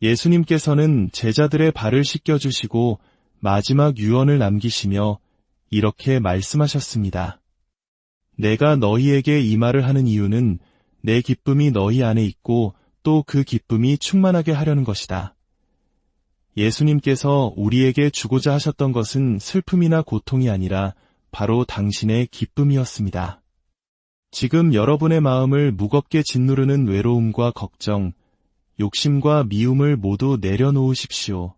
예수님께서는 제자들의 발을 씻겨주시고 마지막 유언을 남기시며 이렇게 말씀하셨습니다. 내가 너희에게 이 말을 하는 이유는 내 기쁨이 너희 안에 있고 또 그 기쁨이 충만하게 하려는 것이다. 예수님께서 우리에게 주고자 하셨던 것은 슬픔이나 고통이 아니라 바로 당신의 기쁨이었습니다. 지금 여러분의 마음을 무겁게 짓누르는 외로움과 걱정, 욕심과 미움을 모두 내려놓으십시오.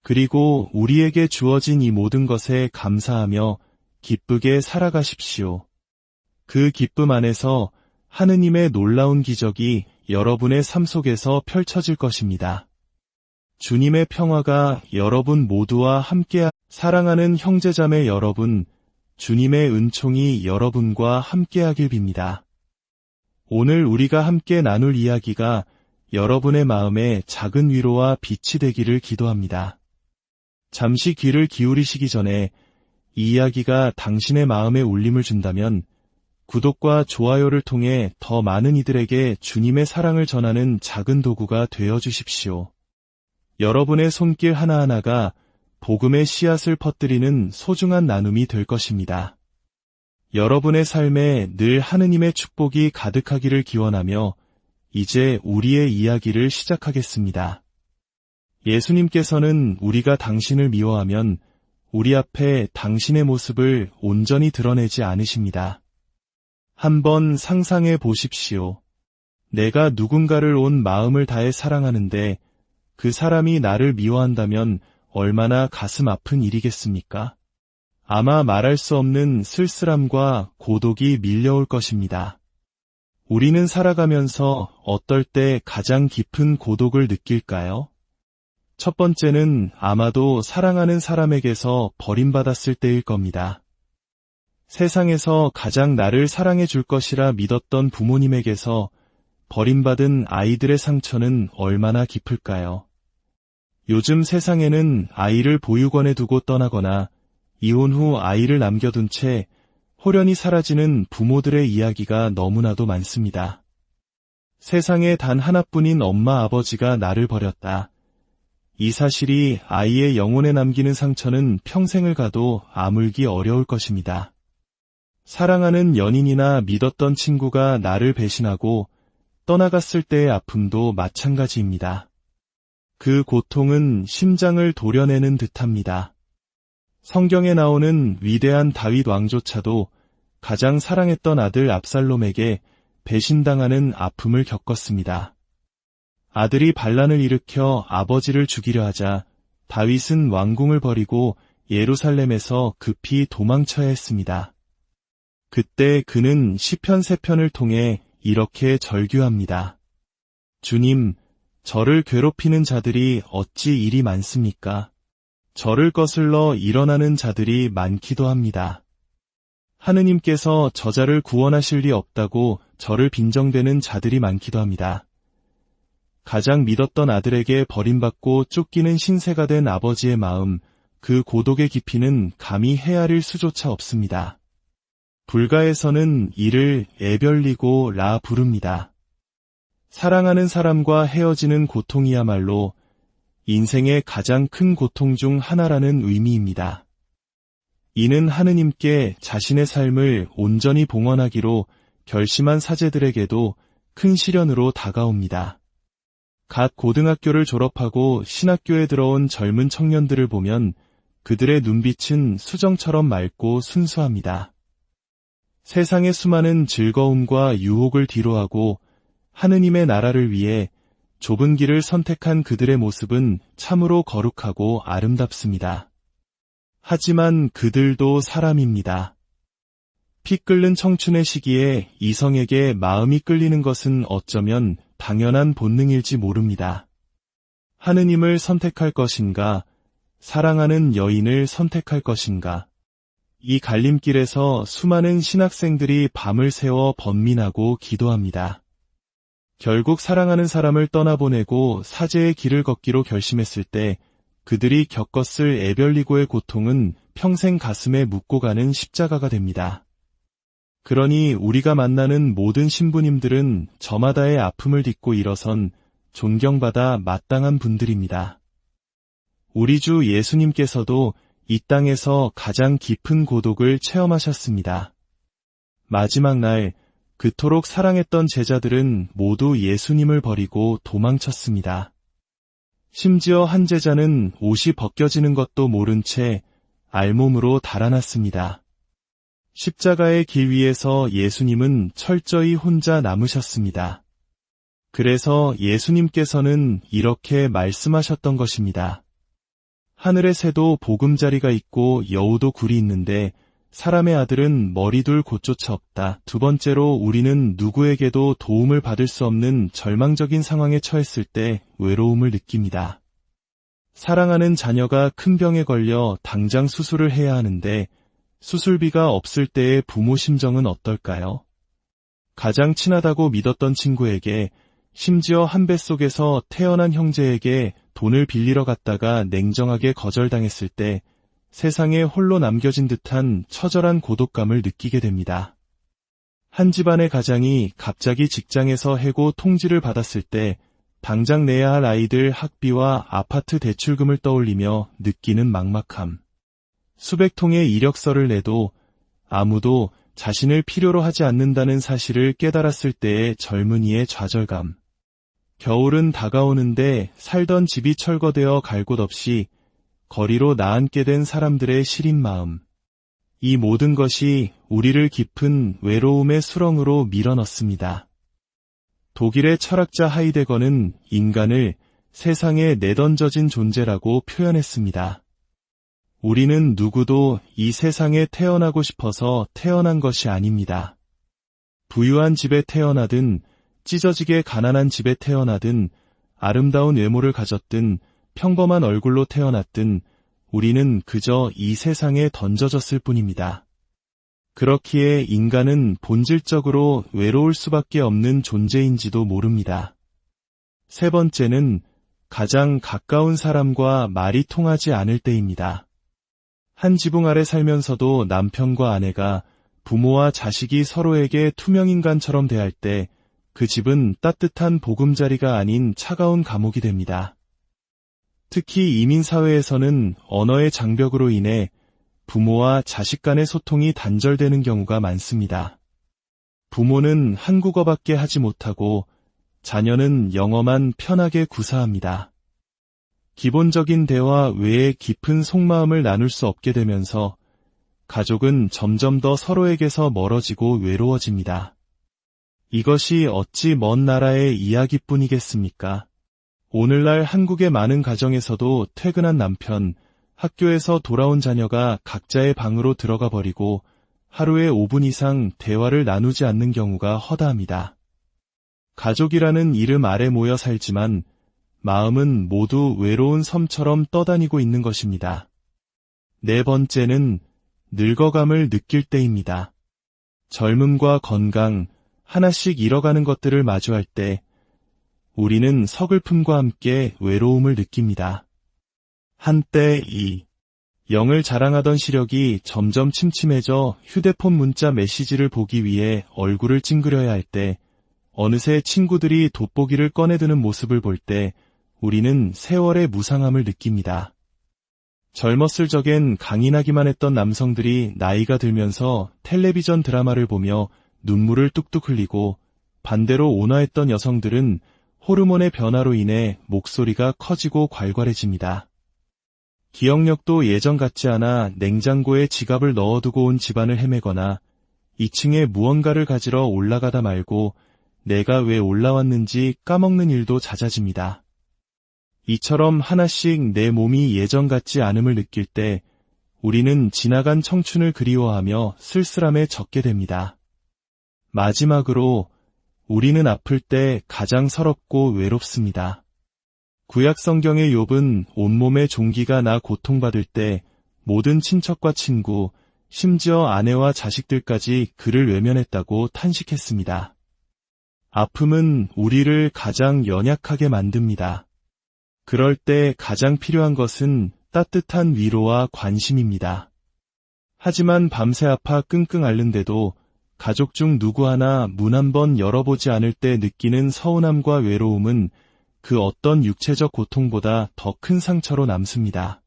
그리고 우리에게 주어진 이 모든 것에 감사하며 기쁘게 살아가십시오. 그 기쁨 안에서 하느님의 놀라운 기적이 여러분의 삶 속에서 펼쳐질 것입니다. 주님의 평화가 여러분 모두와 함께 사랑하는 형제자매 여러분, 주님의 은총이 여러분과 함께하길 빕니다. 오늘 우리가 함께 나눌 이야기가 여러분의 마음에 작은 위로와 빛이 되기를 기도합니다. 잠시 귀를 기울이시기 전에 이 이야기가 당신의 마음에 울림을 준다면 구독과 좋아요를 통해 더 많은 이들에게 주님의 사랑을 전하는 작은 도구가 되어 주십시오. 여러분의 손길 하나하나가 복음의 씨앗을 퍼뜨리는 소중한 나눔이 될 것입니다. 여러분의 삶에 늘 하느님의 축복이 가득하기를 기원하며 이제 우리의 이야기를 시작하겠습니다. 예수님께서는 우리가 당신을 미워하면 우리 앞에 당신의 모습을 온전히 드러내지 않으십니다. 한번 상상해 보십시오. 내가 누군가를 온 마음을 다해 사랑하는데 그 사람이 나를 미워한다면 얼마나 가슴 아픈 일이겠습니까? 아마 말할 수 없는 쓸쓸함과 고독이 밀려올 것입니다. 우리는 살아가면서 어떨 때 가장 깊은 고독을 느낄까요? 첫 번째는 아마도 사랑하는 사람에게서 버림받았을 때일 겁니다. 세상에서 가장 나를 사랑해 줄 것이라 믿었던 부모님에게서 버림받은 아이들의 상처는 얼마나 깊을까요? 요즘 세상에는 아이를 보육원에 두고 떠나거나 이혼 후 아이를 남겨둔 채 홀연히 사라지는 부모들의 이야기가 너무나도 많습니다. 세상에 단 하나뿐인 엄마 아버지가 나를 버렸다. 이 사실이 아이의 영혼에 남기는 상처는 평생을 가도 아물기 어려울 것입니다. 사랑하는 연인이나 믿었던 친구가 나를 배신하고 떠나갔을 때의 아픔도 마찬가지입니다. 그 고통은 심장을 도려내는 듯합니다. 성경에 나오는 위대한 다윗 왕조차도 가장 사랑했던 아들 압살롬에게 배신당하는 아픔을 겪었습니다. 아들이 반란을 일으켜 아버지를 죽이려 하자 다윗은 왕궁을 버리고 예루살렘에서 급히 도망쳐야 했습니다. 그때 그는 시편 3편을 통해 이렇게 절규합니다. 주님, 저를 괴롭히는 자들이 어찌 이리 많습니까? 저를 거슬러 일어나는 자들이 많기도 합니다. 하느님께서 저자를 구원하실 리 없다고 저를 빈정대는 자들이 많기도 합니다. 가장 믿었던 아들에게 버림받고 쫓기는 신세가 된 아버지의 마음, 그 고독의 깊이는 감히 헤아릴 수조차 없습니다. 불가에서는 이를 에별리고라 부릅니다. 사랑하는 사람과 헤어지는 고통이야말로 인생의 가장 큰 고통 중 하나라는 의미입니다. 이는 하느님께 자신의 삶을 온전히 봉헌하기로 결심한 사제들에게도 큰 시련으로 다가옵니다. 갓 고등학교를 졸업하고 신학교에 들어온 젊은 청년들을 보면 그들의 눈빛은 수정처럼 맑고 순수합니다. 세상의 수많은 즐거움과 유혹을 뒤로하고 하느님의 나라를 위해 좁은 길을 선택한 그들의 모습은 참으로 거룩하고 아름답습니다. 하지만 그들도 사람입니다. 피 끓는 청춘의 시기에 이성에게 마음이 끌리는 것은 어쩌면 당연한 본능일지 모릅니다. 하느님을 선택할 것인가, 사랑하는 여인을 선택할 것인가. 이 갈림길에서 수많은 신학생들이 밤을 새워 번민하고 기도합니다. 결국 사랑하는 사람을 떠나보내고 사제의 길을 걷기로 결심했을 때 그들이 겪었을 에별리고의 고통은 평생 가슴에 묻고 가는 십자가가 됩니다. 그러니 우리가 만나는 모든 신부님들은 저마다의 아픔을 딛고 일어선 존경받아 마땅한 분들입니다. 우리 주 예수님께서도 이 땅에서 가장 깊은 고독을 체험하셨습니다. 마지막 날 그토록 사랑했던 제자들은 모두 예수님을 버리고 도망쳤습니다. 심지어 한 제자는 옷이 벗겨지는 것도 모른 채 알몸으로 달아났습니다. 십자가의 길 위에서 예수님은 철저히 혼자 남으셨습니다. 그래서 예수님께서는 이렇게 말씀하셨던 것입니다. 하늘의 새도 보금자리가 있고 여우도 굴이 있는데 사람의 아들은 머리둘 곳조차 없다. 두 번째로 우리는 누구에게도 도움을 받을 수 없는 절망적인 상황에 처했을 때 외로움을 느낍니다. 사랑하는 자녀가 큰 병에 걸려 당장 수술을 해야 하는데 수술비가 없을 때의 부모 심정은 어떨까요? 가장 친하다고 믿었던 친구에게, 심지어 한 뱃속에서 태어난 형제에게 돈을 빌리러 갔다가 냉정하게 거절당했을 때 세상에 홀로 남겨진 듯한 처절한 고독감을 느끼게 됩니다. 한 집안의 가장이 갑자기 직장에서 해고 통지를 받았을 때 당장 내야 할 아이들 학비와 아파트 대출금을 떠올리며 느끼는 막막함. 수백 통의 이력서를 내도 아무도 자신을 필요로 하지 않는다는 사실을 깨달았을 때의 젊은이의 좌절감. 겨울은 다가오는데 살던 집이 철거되어 갈 곳 없이 거리로 나앉게 된 사람들의 시린 마음. 이 모든 것이 우리를 깊은 외로움의 수렁으로 밀어넣습니다. 독일의 철학자 하이데거는 인간을 세상에 내던져진 존재라고 표현했습니다. 우리는 누구도 이 세상에 태어나고 싶어서 태어난 것이 아닙니다. 부유한 집에 태어나든 찢어지게 가난한 집에 태어나든 아름다운 외모를 가졌든 평범한 얼굴로 태어났든 우리는 그저 이 세상에 던져졌을 뿐입니다. 그렇기에 인간은 본질적으로 외로울 수밖에 없는 존재인지도 모릅니다. 세 번째는 가장 가까운 사람과 말이 통하지 않을 때입니다. 한 지붕 아래 살면서도 남편과 아내가 부모와 자식이 서로에게 투명인간처럼 대할 때 그 집은 따뜻한 보금자리가 아닌 차가운 감옥이 됩니다. 특히 이민사회에서는 언어의 장벽으로 인해 부모와 자식 간의 소통이 단절되는 경우가 많습니다. 부모는 한국어밖에 하지 못하고 자녀는 영어만 편하게 구사합니다. 기본적인 대화 외에 깊은 속마음을 나눌 수 없게 되면서 가족은 점점 더 서로에게서 멀어지고 외로워집니다. 이것이 어찌 먼 나라의 이야기뿐이겠습니까? 오늘날 한국의 많은 가정에서도 퇴근한 남편, 학교에서 돌아온 자녀가 각자의 방으로 들어가 버리고 하루에 5분 이상 대화를 나누지 않는 경우가 허다합니다. 가족이라는 이름 아래 모여 살지만 마음은 모두 외로운 섬처럼 떠다니고 있는 것입니다. 네 번째는 늙어감을 느낄 때입니다. 젊음과 건강, 하나씩 잃어가는 것들을 마주할 때 우리는 서글픔과 함께 외로움을 느낍니다. 한때 영을 자랑하던 시력이 점점 침침해져 휴대폰 문자 메시지를 보기 위해 얼굴을 찡그려야 할 때, 어느새 친구들이 돋보기를 꺼내드는 모습을 볼 때 우리는 세월의 무상함을 느낍니다. 젊었을 적엔 강인하기만 했던 남성들이 나이가 들면서 텔레비전 드라마를 보며 눈물을 뚝뚝 흘리고, 반대로 온화했던 여성들은 호르몬의 변화로 인해 목소리가 커지고 괄괄해집니다. 기억력도 예전 같지 않아 냉장고에 지갑을 넣어두고 온 집안을 헤매거나 2층에 무언가를 가지러 올라가다 말고 내가 왜 올라왔는지 까먹는 일도 잦아집니다. 이처럼 하나씩 내 몸이 예전 같지 않음을 느낄 때 우리는 지나간 청춘을 그리워하며 쓸쓸함에 젖게 됩니다. 마지막으로 우리는 아플 때 가장 서럽고 외롭습니다. 구약 성경의 욥은 온몸에 종기가 나 고통받을 때 모든 친척과 친구, 심지어 아내와 자식들까지 그를 외면했다고 탄식했습니다. 아픔은 우리를 가장 연약하게 만듭니다. 그럴 때 가장 필요한 것은 따뜻한 위로와 관심입니다. 하지만 밤새 아파 끙끙 앓는데도 가족 중 누구 하나 문 한 번 열어보지 않을 때 느끼는 서운함과 외로움은 그 어떤 육체적 고통보다 더 큰 상처로 남습니다.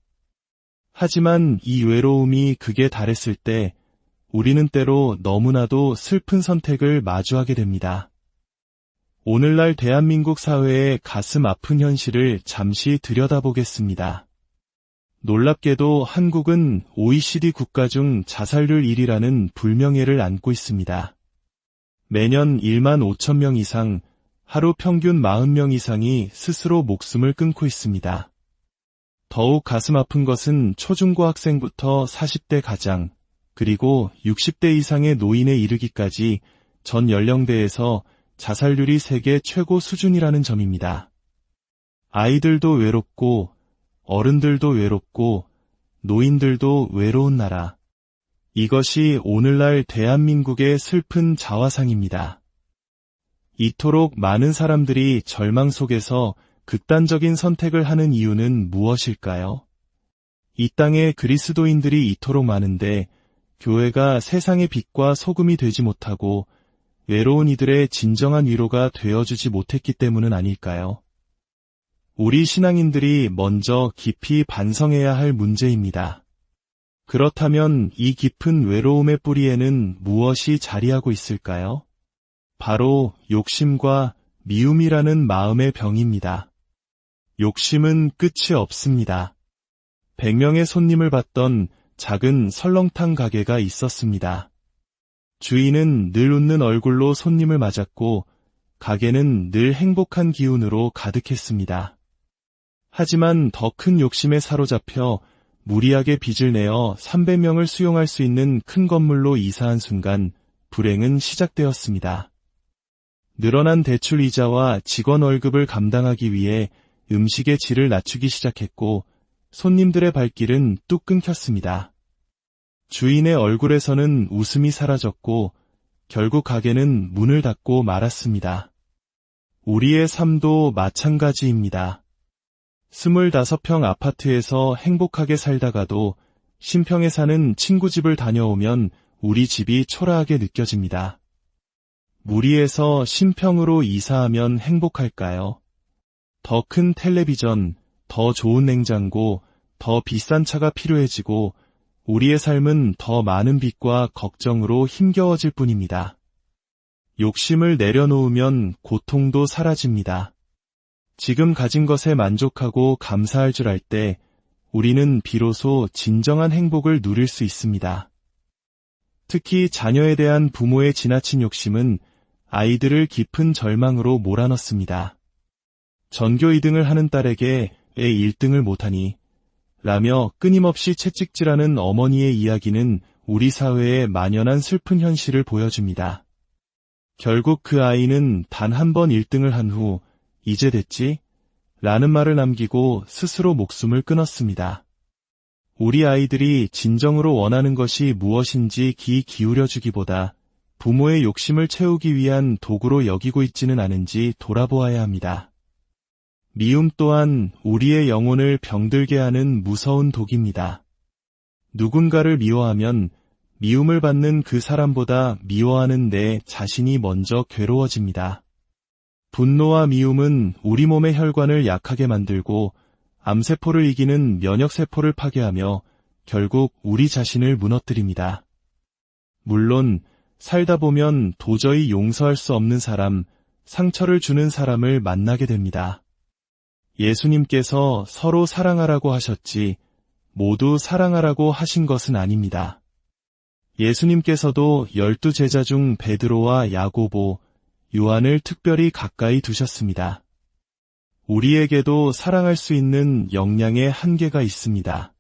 하지만 이 외로움이 극에 달했을 때 우리는 때로 너무나도 슬픈 선택을 마주하게 됩니다. 오늘날 대한민국 사회의 가슴 아픈 현실을 잠시 들여다보겠습니다. 놀랍게도 한국은 OECD 국가 중 자살률 1위라는 불명예를 안고 있습니다. 매년 1만 5천 명 이상, 하루 평균 40명 이상이 스스로 목숨을 끊고 있습니다. 더욱 가슴 아픈 것은 초중고 학생부터 40대 가장, 그리고 60대 이상의 노인에 이르기까지 전 연령대에서 자살률이 세계 최고 수준이라는 점입니다. 아이들도 외롭고 어른들도 외롭고 노인들도 외로운 나라. 이것이 오늘날 대한민국의 슬픈 자화상입니다. 이토록 많은 사람들이 절망 속에서 극단적인 선택을 하는 이유는 무엇일까요? 이 땅에 그리스도인들이 이토록 많은데 교회가 세상의 빛과 소금이 되지 못하고 외로운 이들의 진정한 위로가 되어주지 못했기 때문은 아닐까요? 우리 신앙인들이 먼저 깊이 반성해야 할 문제입니다. 그렇다면 이 깊은 외로움의 뿌리에는 무엇이 자리하고 있을까요? 바로 욕심과 미움이라는 마음의 병입니다. 욕심은 끝이 없습니다. 100명의 손님을 받던 작은 설렁탕 가게가 있었습니다. 주인은 늘 웃는 얼굴로 손님을 맞았고 가게는 늘 행복한 기운으로 가득했습니다. 하지만 더 큰 욕심에 사로잡혀 무리하게 빚을 내어 300명을 수용할 수 있는 큰 건물로 이사한 순간 불행은 시작되었습니다. 늘어난 대출 이자와 직원 월급을 감당하기 위해 음식의 질을 낮추기 시작했고 손님들의 발길은 뚝 끊겼습니다. 주인의 얼굴에서는 웃음이 사라졌고 결국 가게는 문을 닫고 말았습니다. 우리의 삶도 마찬가지입니다. 25평 아파트에서 행복하게 살다가도 신평에 사는 친구 집을 다녀오면 우리 집이 초라하게 느껴집니다. 무리해서 신평으로 이사하면 행복할까요? 더 큰 텔레비전, 더 좋은 냉장고, 더 비싼 차가 필요해지고 우리의 삶은 더 많은 빚과 걱정으로 힘겨워질 뿐입니다. 욕심을 내려놓으면 고통도 사라집니다. 지금 가진 것에 만족하고 감사할 줄 알 때 우리는 비로소 진정한 행복을 누릴 수 있습니다. 특히 자녀에 대한 부모의 지나친 욕심은 아이들을 깊은 절망으로 몰아넣습니다. 전교 2등을 하는 딸에게 왜 1등을 못하니? 라며 끊임없이 채찍질하는 어머니의 이야기는 우리 사회의 만연한 슬픈 현실을 보여줍니다. 결국 그 아이는 단 한 번 1등을 한 후 이제 됐지? 라는 말을 남기고 스스로 목숨을 끊었습니다. 우리 아이들이 진정으로 원하는 것이 무엇인지 귀 기울여주기보다 부모의 욕심을 채우기 위한 도구로 여기고 있지는 않은지 돌아보아야 합니다. 미움 또한 우리의 영혼을 병들게 하는 무서운 독입니다. 누군가를 미워하면 미움을 받는 그 사람보다 미워하는 내 자신이 먼저 괴로워집니다. 분노와 미움은 우리 몸의 혈관을 약하게 만들고 암세포를 이기는 면역세포를 파괴하며 결국 우리 자신을 무너뜨립니다. 물론 살다 보면 도저히 용서할 수 없는 사람, 상처를 주는 사람을 만나게 됩니다. 예수님께서 서로 사랑하라고 하셨지 모두 사랑하라고 하신 것은 아닙니다. 예수님께서도 12제자 중 베드로와 야고보, 요한을 특별히 가까이 두셨습니다. 우리에게도 사랑할 수 있는 역량의 한계가 있습니다.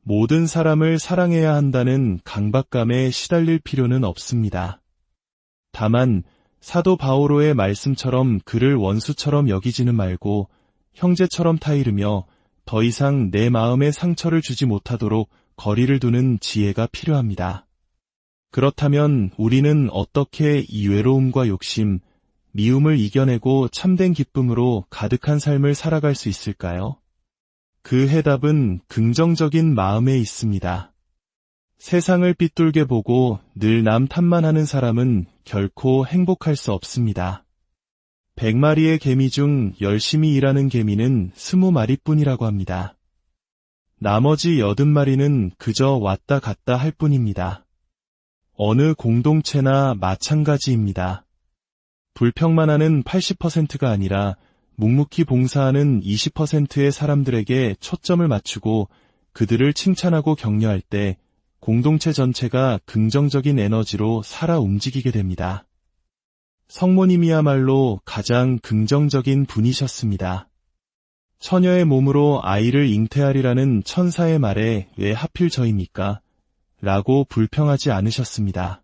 모든 사람을 사랑해야 한다는 강박감에 시달릴 필요는 없습니다. 다만 사도 바오로의 말씀처럼 그를 원수처럼 여기지는 말고 형제처럼 타이르며 더 이상 내 마음에 상처를 주지 못하도록 거리를 두는 지혜가 필요합니다. 그렇다면 우리는 어떻게 이 외로움과 욕심, 미움을 이겨내고 참된 기쁨으로 가득한 삶을 살아갈 수 있을까요? 그 해답은 긍정적인 마음에 있습니다. 세상을 삐뚤게 보고 늘 남 탓만 하는 사람은 결코 행복할 수 없습니다. 100마리의 개미 중 열심히 일하는 개미는 20마리뿐이라고 합니다. 나머지 80마리는 그저 왔다 갔다 할 뿐입니다. 어느 공동체나 마찬가지입니다. 불평만 하는 80%가 아니라 묵묵히 봉사하는 20%의 사람들에게 초점을 맞추고 그들을 칭찬하고 격려할 때 공동체 전체가 긍정적인 에너지로 살아 움직이게 됩니다. 성모님이야말로 가장 긍정적인 분이셨습니다. 처녀의 몸으로 아이를 잉태하리라는 천사의 말에 왜 하필 저입니까? 라고 불평하지 않으셨습니다.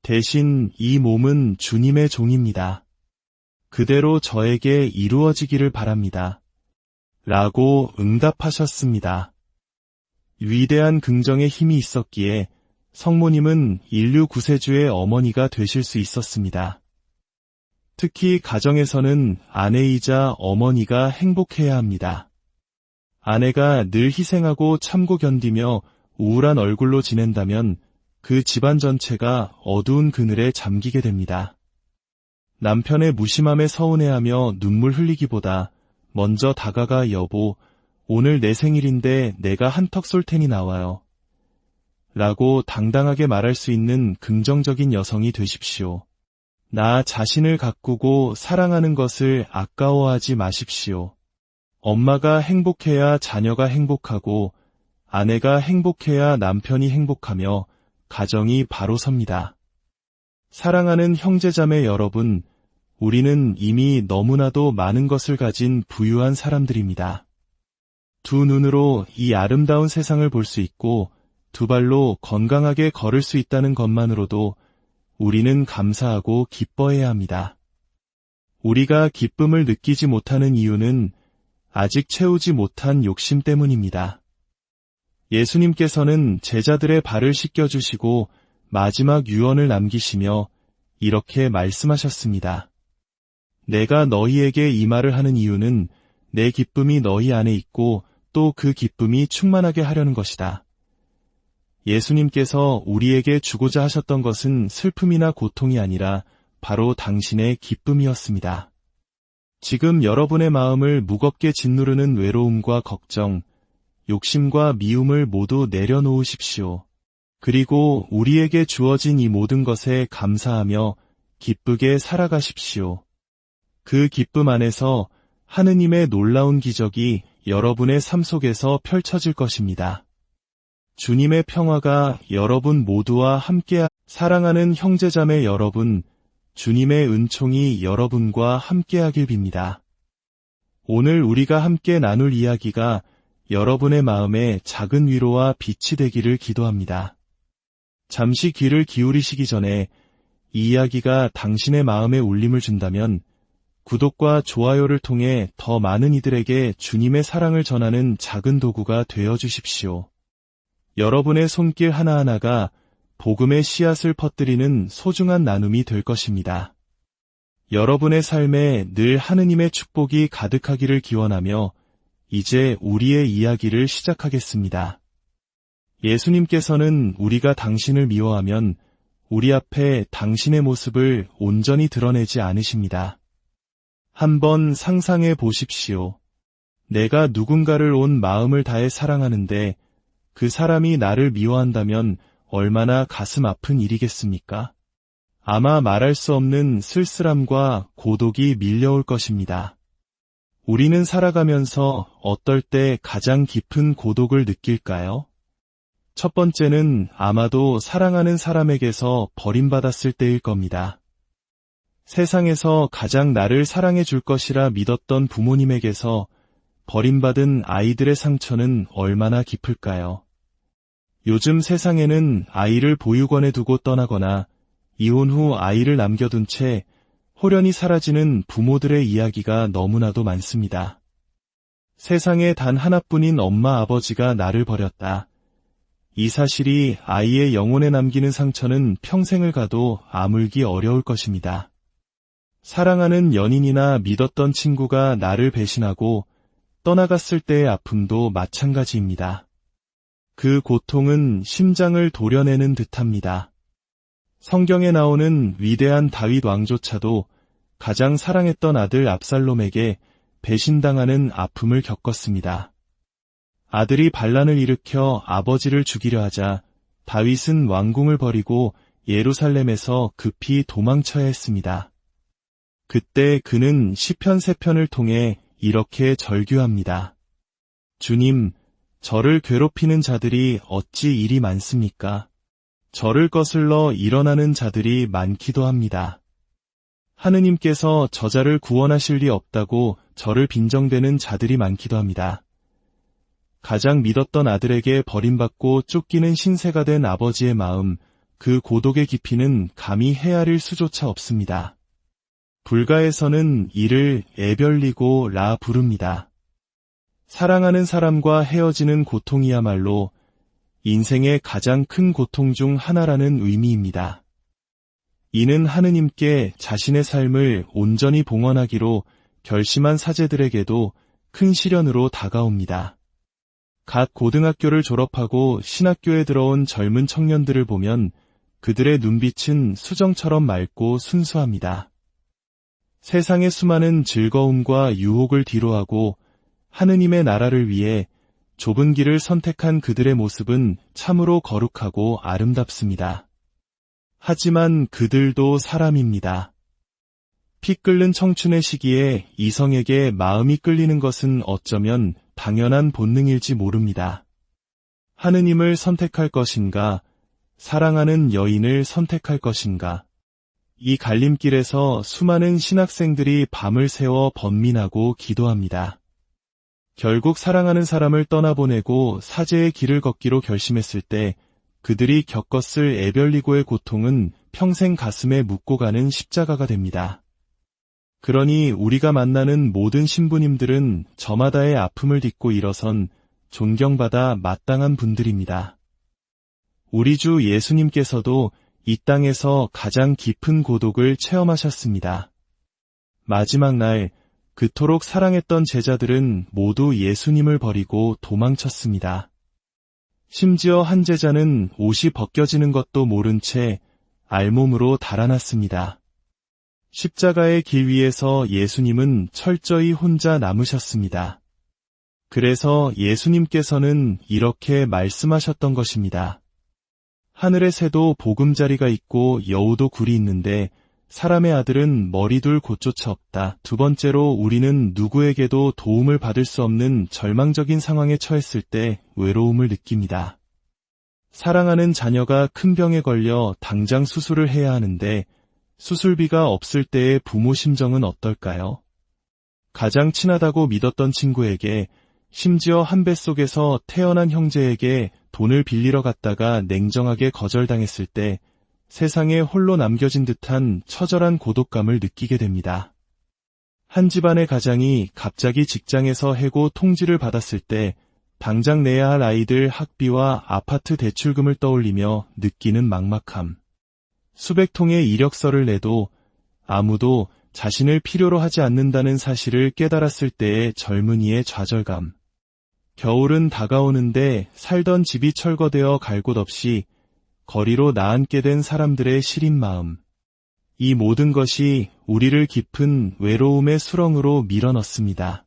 대신 이 몸은 주님의 종입니다. 그대로 저에게 이루어지기를 바랍니다. 라고 응답하셨습니다. 위대한 긍정의 힘이 있었기에 성모님은 인류 구세주의 어머니가 되실 수 있었습니다. 특히 가정에서는 아내이자 어머니가 행복해야 합니다. 아내가 늘 희생하고 참고 견디며 우울한 얼굴로 지낸다면 그 집안 전체가 어두운 그늘에 잠기게 됩니다. 남편의 무심함에 서운해하며 눈물 흘리기보다 먼저 다가가 여보, 오늘 내 생일인데 내가 한턱 쏠 테니 나와요. 라고 당당하게 말할 수 있는 긍정적인 여성이 되십시오. 나 자신을 가꾸고 사랑하는 것을 아까워하지 마십시오. 엄마가 행복해야 자녀가 행복하고 아내가 행복해야 남편이 행복하며 가정이 바로 섭니다. 사랑하는 형제자매 여러분, 우리는 이미 너무나도 많은 것을 가진 부유한 사람들입니다. 두 눈으로 이 아름다운 세상을 볼 수 있고 두 발로 건강하게 걸을 수 있다는 것만으로도 우리는 감사하고 기뻐해야 합니다. 우리가 기쁨을 느끼지 못하는 이유는 아직 채우지 못한 욕심 때문입니다. 예수님께서는 제자들의 발을 씻겨주시고 마지막 유언을 남기시며 이렇게 말씀하셨습니다. 내가 너희에게 이 말을 하는 이유는 내 기쁨이 너희 안에 있고 또 그 기쁨이 충만하게 하려는 것이다. 예수님께서 우리에게 주고자 하셨던 것은 슬픔이나 고통이 아니라 바로 당신의 기쁨이었습니다. 지금 여러분의 마음을 무겁게 짓누르는 외로움과 걱정, 욕심과 미움을 모두 내려놓으십시오. 그리고 우리에게 주어진 이 모든 것에 감사하며 기쁘게 살아가십시오. 그 기쁨 안에서 하느님의 놀라운 기적이 여러분의 삶 속에서 펼쳐질 것입니다. 주님의 평화가 여러분 모두와 함께 사랑하는 형제자매 여러분, 주님의 은총이 여러분과 함께하길 빕니다. 오늘 우리가 함께 나눌 이야기가 여러분의 마음에 작은 위로와 빛이 되기를 기도합니다. 잠시 귀를 기울이시기 전에 이 이야기가 당신의 마음에 울림을 준다면 구독과 좋아요를 통해 더 많은 이들에게 주님의 사랑을 전하는 작은 도구가 되어 주십시오. 여러분의 손길 하나하나가 복음의 씨앗을 퍼뜨리는 소중한 나눔이 될 것입니다. 여러분의 삶에 늘 하느님의 축복이 가득하기를 기원하며 이제 우리의 이야기를 시작하겠습니다. 예수님께서는 우리가 당신을 미워하면 우리 앞에 당신의 모습을 온전히 드러내지 않으십니다. 한번 상상해 보십시오. 내가 누군가를 온 마음을 다해 사랑하는데 그 사람이 나를 미워한다면 얼마나 가슴 아픈 일이겠습니까? 아마 말할 수 없는 쓸쓸함과 고독이 밀려올 것입니다. 우리는 살아가면서 어떨 때 가장 깊은 고독을 느낄까요? 첫 번째는 아마도 사랑하는 사람에게서 버림받았을 때일 겁니다. 세상에서 가장 나를 사랑해 줄 것이라 믿었던 부모님에게서 버림받은 아이들의 상처는 얼마나 깊을까요? 요즘 세상에는 아이를 보육원에 두고 떠나거나 이혼 후 아이를 남겨둔 채 홀연히 사라지는 부모들의 이야기가 너무나도 많습니다. 세상에 단 하나뿐인 엄마 아버지가 나를 버렸다. 이 사실이 아이의 영혼에 남기는 상처는 평생을 가도 아물기 어려울 것입니다. 사랑하는 연인이나 믿었던 친구가 나를 배신하고 떠나갔을 때의 아픔도 마찬가지입니다. 그 고통은 심장을 도려내는 듯합니다. 성경에 나오는 위대한 다윗 왕조차도 가장 사랑했던 아들 압살롬에게 배신당하는 아픔을 겪었습니다. 아들이 반란을 일으켜 아버지를 죽이려 하자 다윗은 왕궁을 버리고 예루살렘에서 급히 도망쳐야 했습니다. 그때 그는 시편 3편을 통해 이렇게 절규합니다. 주님, 저를 괴롭히는 자들이 어찌 이리 많습니까? 저를 거슬러 일어나는 자들이 많기도 합니다. 하느님께서 저자를 구원하실 리 없다고 저를 빈정대는 자들이 많기도 합니다. 가장 믿었던 아들에게 버림받고 쫓기는 신세가 된 아버지의 마음, 그 고독의 깊이는 감히 헤아릴 수조차 없습니다. 불가에서는 이를 에별리고라 부릅니다. 사랑하는 사람과 헤어지는 고통이야말로 인생의 가장 큰 고통 중 하나라는 의미입니다. 이는 하느님께 자신의 삶을 온전히 봉헌하기로 결심한 사제들에게도 큰 시련으로 다가옵니다. 갓 고등학교를 졸업하고 신학교에 들어온 젊은 청년들을 보면 그들의 눈빛은 수정처럼 맑고 순수합니다. 세상의 수많은 즐거움과 유혹을 뒤로하고 하느님의 나라를 위해 좁은 길을 선택한 그들의 모습은 참으로 거룩하고 아름답습니다. 하지만 그들도 사람입니다. 피 끓는 청춘의 시기에 이성에게 마음이 끌리는 것은 어쩌면 당연한 본능일지 모릅니다. 하느님을 선택할 것인가, 사랑하는 여인을 선택할 것인가. 이 갈림길에서 수많은 신학생들이 밤을 새워 번민하고 기도합니다. 결국 사랑하는 사람을 떠나보내고 사제의 길을 걷기로 결심했을 때 그들이 겪었을 애별리고의 고통은 평생 가슴에 묻고 가는 십자가가 됩니다. 그러니 우리가 만나는 모든 신부님들은 저마다의 아픔을 딛고 일어선 존경받아 마땅한 분들입니다. 우리 주 예수님께서도 이 땅에서 가장 깊은 고독을 체험하셨습니다. 마지막 날 그토록 사랑했던 제자들은 모두 예수님을 버리고 도망쳤습니다. 심지어 한 제자는 옷이 벗겨지는 것도 모른 채 알몸으로 달아났습니다. 십자가의 길 위에서 예수님은 철저히 혼자 남으셨습니다. 그래서 예수님께서는 이렇게 말씀하셨던 것입니다. 하늘의 새도 보금자리가 있고 여우도 굴이 있는데 사람의 아들은 머리둘 곳조차 없다. 두 번째로 우리는 누구에게도 도움을 받을 수 없는 절망적인 상황에 처했을 때 외로움을 느낍니다. 사랑하는 자녀가 큰 병에 걸려 당장 수술을 해야 하는데 수술비가 없을 때의 부모 심정은 어떨까요? 가장 친하다고 믿었던 친구에게, 심지어 한 뱃속에서 태어난 형제에게 돈을 빌리러 갔다가 냉정하게 거절당했을 때 세상에 홀로 남겨진 듯한 처절한 고독감을 느끼게 됩니다. 한 집안의 가장이 갑자기 직장에서 해고 통지를 받았을 때 당장 내야 할 아이들 학비와 아파트 대출금을 떠올리며 느끼는 막막함. 수백 통의 이력서를 내도 아무도 자신을 필요로 하지 않는다는 사실을 깨달았을 때의 젊은이의 좌절감. 겨울은 다가오는데 살던 집이 철거되어 갈 곳 없이 거리로 나앉게 된 사람들의 시린 마음. 이 모든 것이 우리를 깊은 외로움의 수렁으로 밀어넣습니다.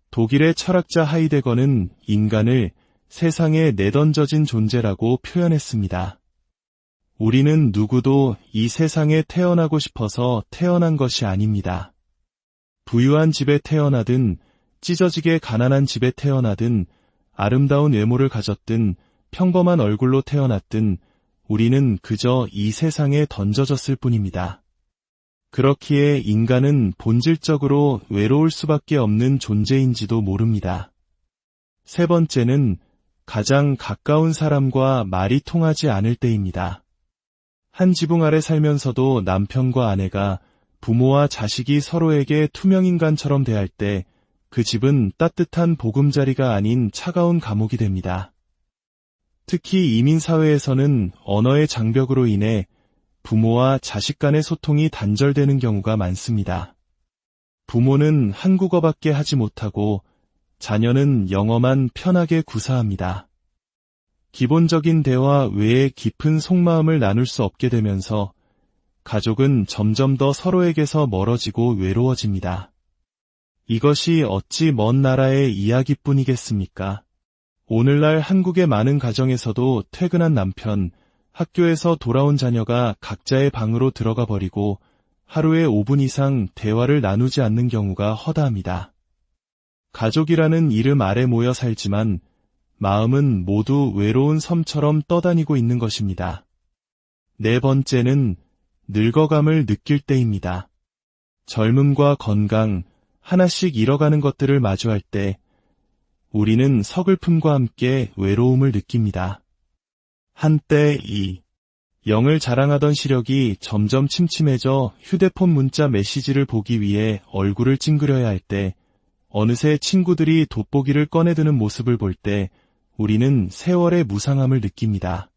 독일의 철학자 하이데거는 인간을 세상에 내던져진 존재라고 표현했습니다. 우리는 누구도 이 세상에 태어나고 싶어서 태어난 것이 아닙니다. 부유한 집에 태어나든 찢어지게 가난한 집에 태어나든 아름다운 외모를 가졌든 평범한 얼굴로 태어났든 우리는 그저 이 세상에 던져졌을 뿐입니다. 그렇기에 인간은 본질적으로 외로울 수밖에 없는 존재인지도 모릅니다. 세 번째는 가장 가까운 사람과 말이 통하지 않을 때입니다. 한 지붕 아래 살면서도 남편과 아내가, 부모와 자식이 서로에게 투명인간처럼 대할 때 그 집은 따뜻한 보금자리가 아닌 차가운 감옥이 됩니다. 특히 이민사회에서는 언어의 장벽으로 인해 부모와 자식 간의 소통이 단절되는 경우가 많습니다. 부모는 한국어밖에 하지 못하고 자녀는 영어만 편하게 구사합니다. 기본적인 대화 외에 깊은 속마음을 나눌 수 없게 되면서 가족은 점점 더 서로에게서 멀어지고 외로워집니다. 이것이 어찌 먼 나라의 이야기뿐이겠습니까? 오늘날 한국의 많은 가정에서도 퇴근한 남편, 학교에서 돌아온 자녀가 각자의 방으로 들어가 버리고 하루에 5분 이상 대화를 나누지 않는 경우가 허다합니다. 가족이라는 이름 아래 모여 살지만 마음은 모두 외로운 섬처럼 떠다니고 있는 것입니다. 네 번째는 늙어감을 느낄 때입니다. 젊음과 건강, 하나씩 잃어가는 것들을 마주할 때 우리는 서글픔과 함께 외로움을 느낍니다. 한때 이 영을 자랑하던 시력이 점점 침침해져 휴대폰 문자 메시지를 보기 위해 얼굴을 찡그려야 할 때, 어느새 친구들이 돋보기를 꺼내드는 모습을 볼 때 우리는 세월의 무상함을 느낍니다.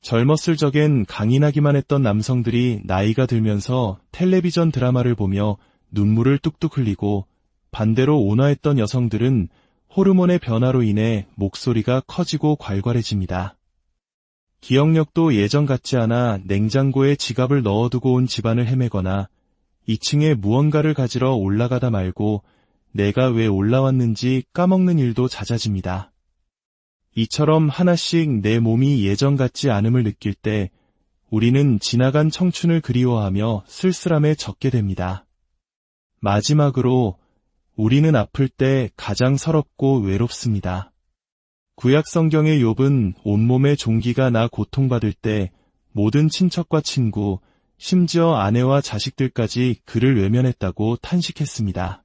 젊었을 적엔 강인하기만 했던 남성들이 나이가 들면서 텔레비전 드라마를 보며 눈물을 뚝뚝 흘리고, 반대로 온화했던 여성들은 호르몬의 변화로 인해 목소리가 커지고 괄괄해집니다. 기억력도 예전 같지 않아 냉장고에 지갑을 넣어두고 온 집안을 헤매거나 2층에 무언가를 가지러 올라가다 말고 내가 왜 올라왔는지 까먹는 일도 잦아집니다. 이처럼 하나씩 내 몸이 예전 같지 않음을 느낄 때 우리는 지나간 청춘을 그리워하며 쓸쓸함에 젖게 됩니다. 마지막으로 우리는 아플 때 가장 서럽고 외롭습니다. 구약 성경의 욥은 온몸에 종기가 나 고통받을 때 모든 친척과 친구, 심지어 아내와 자식들까지 그를 외면했다고 탄식했습니다.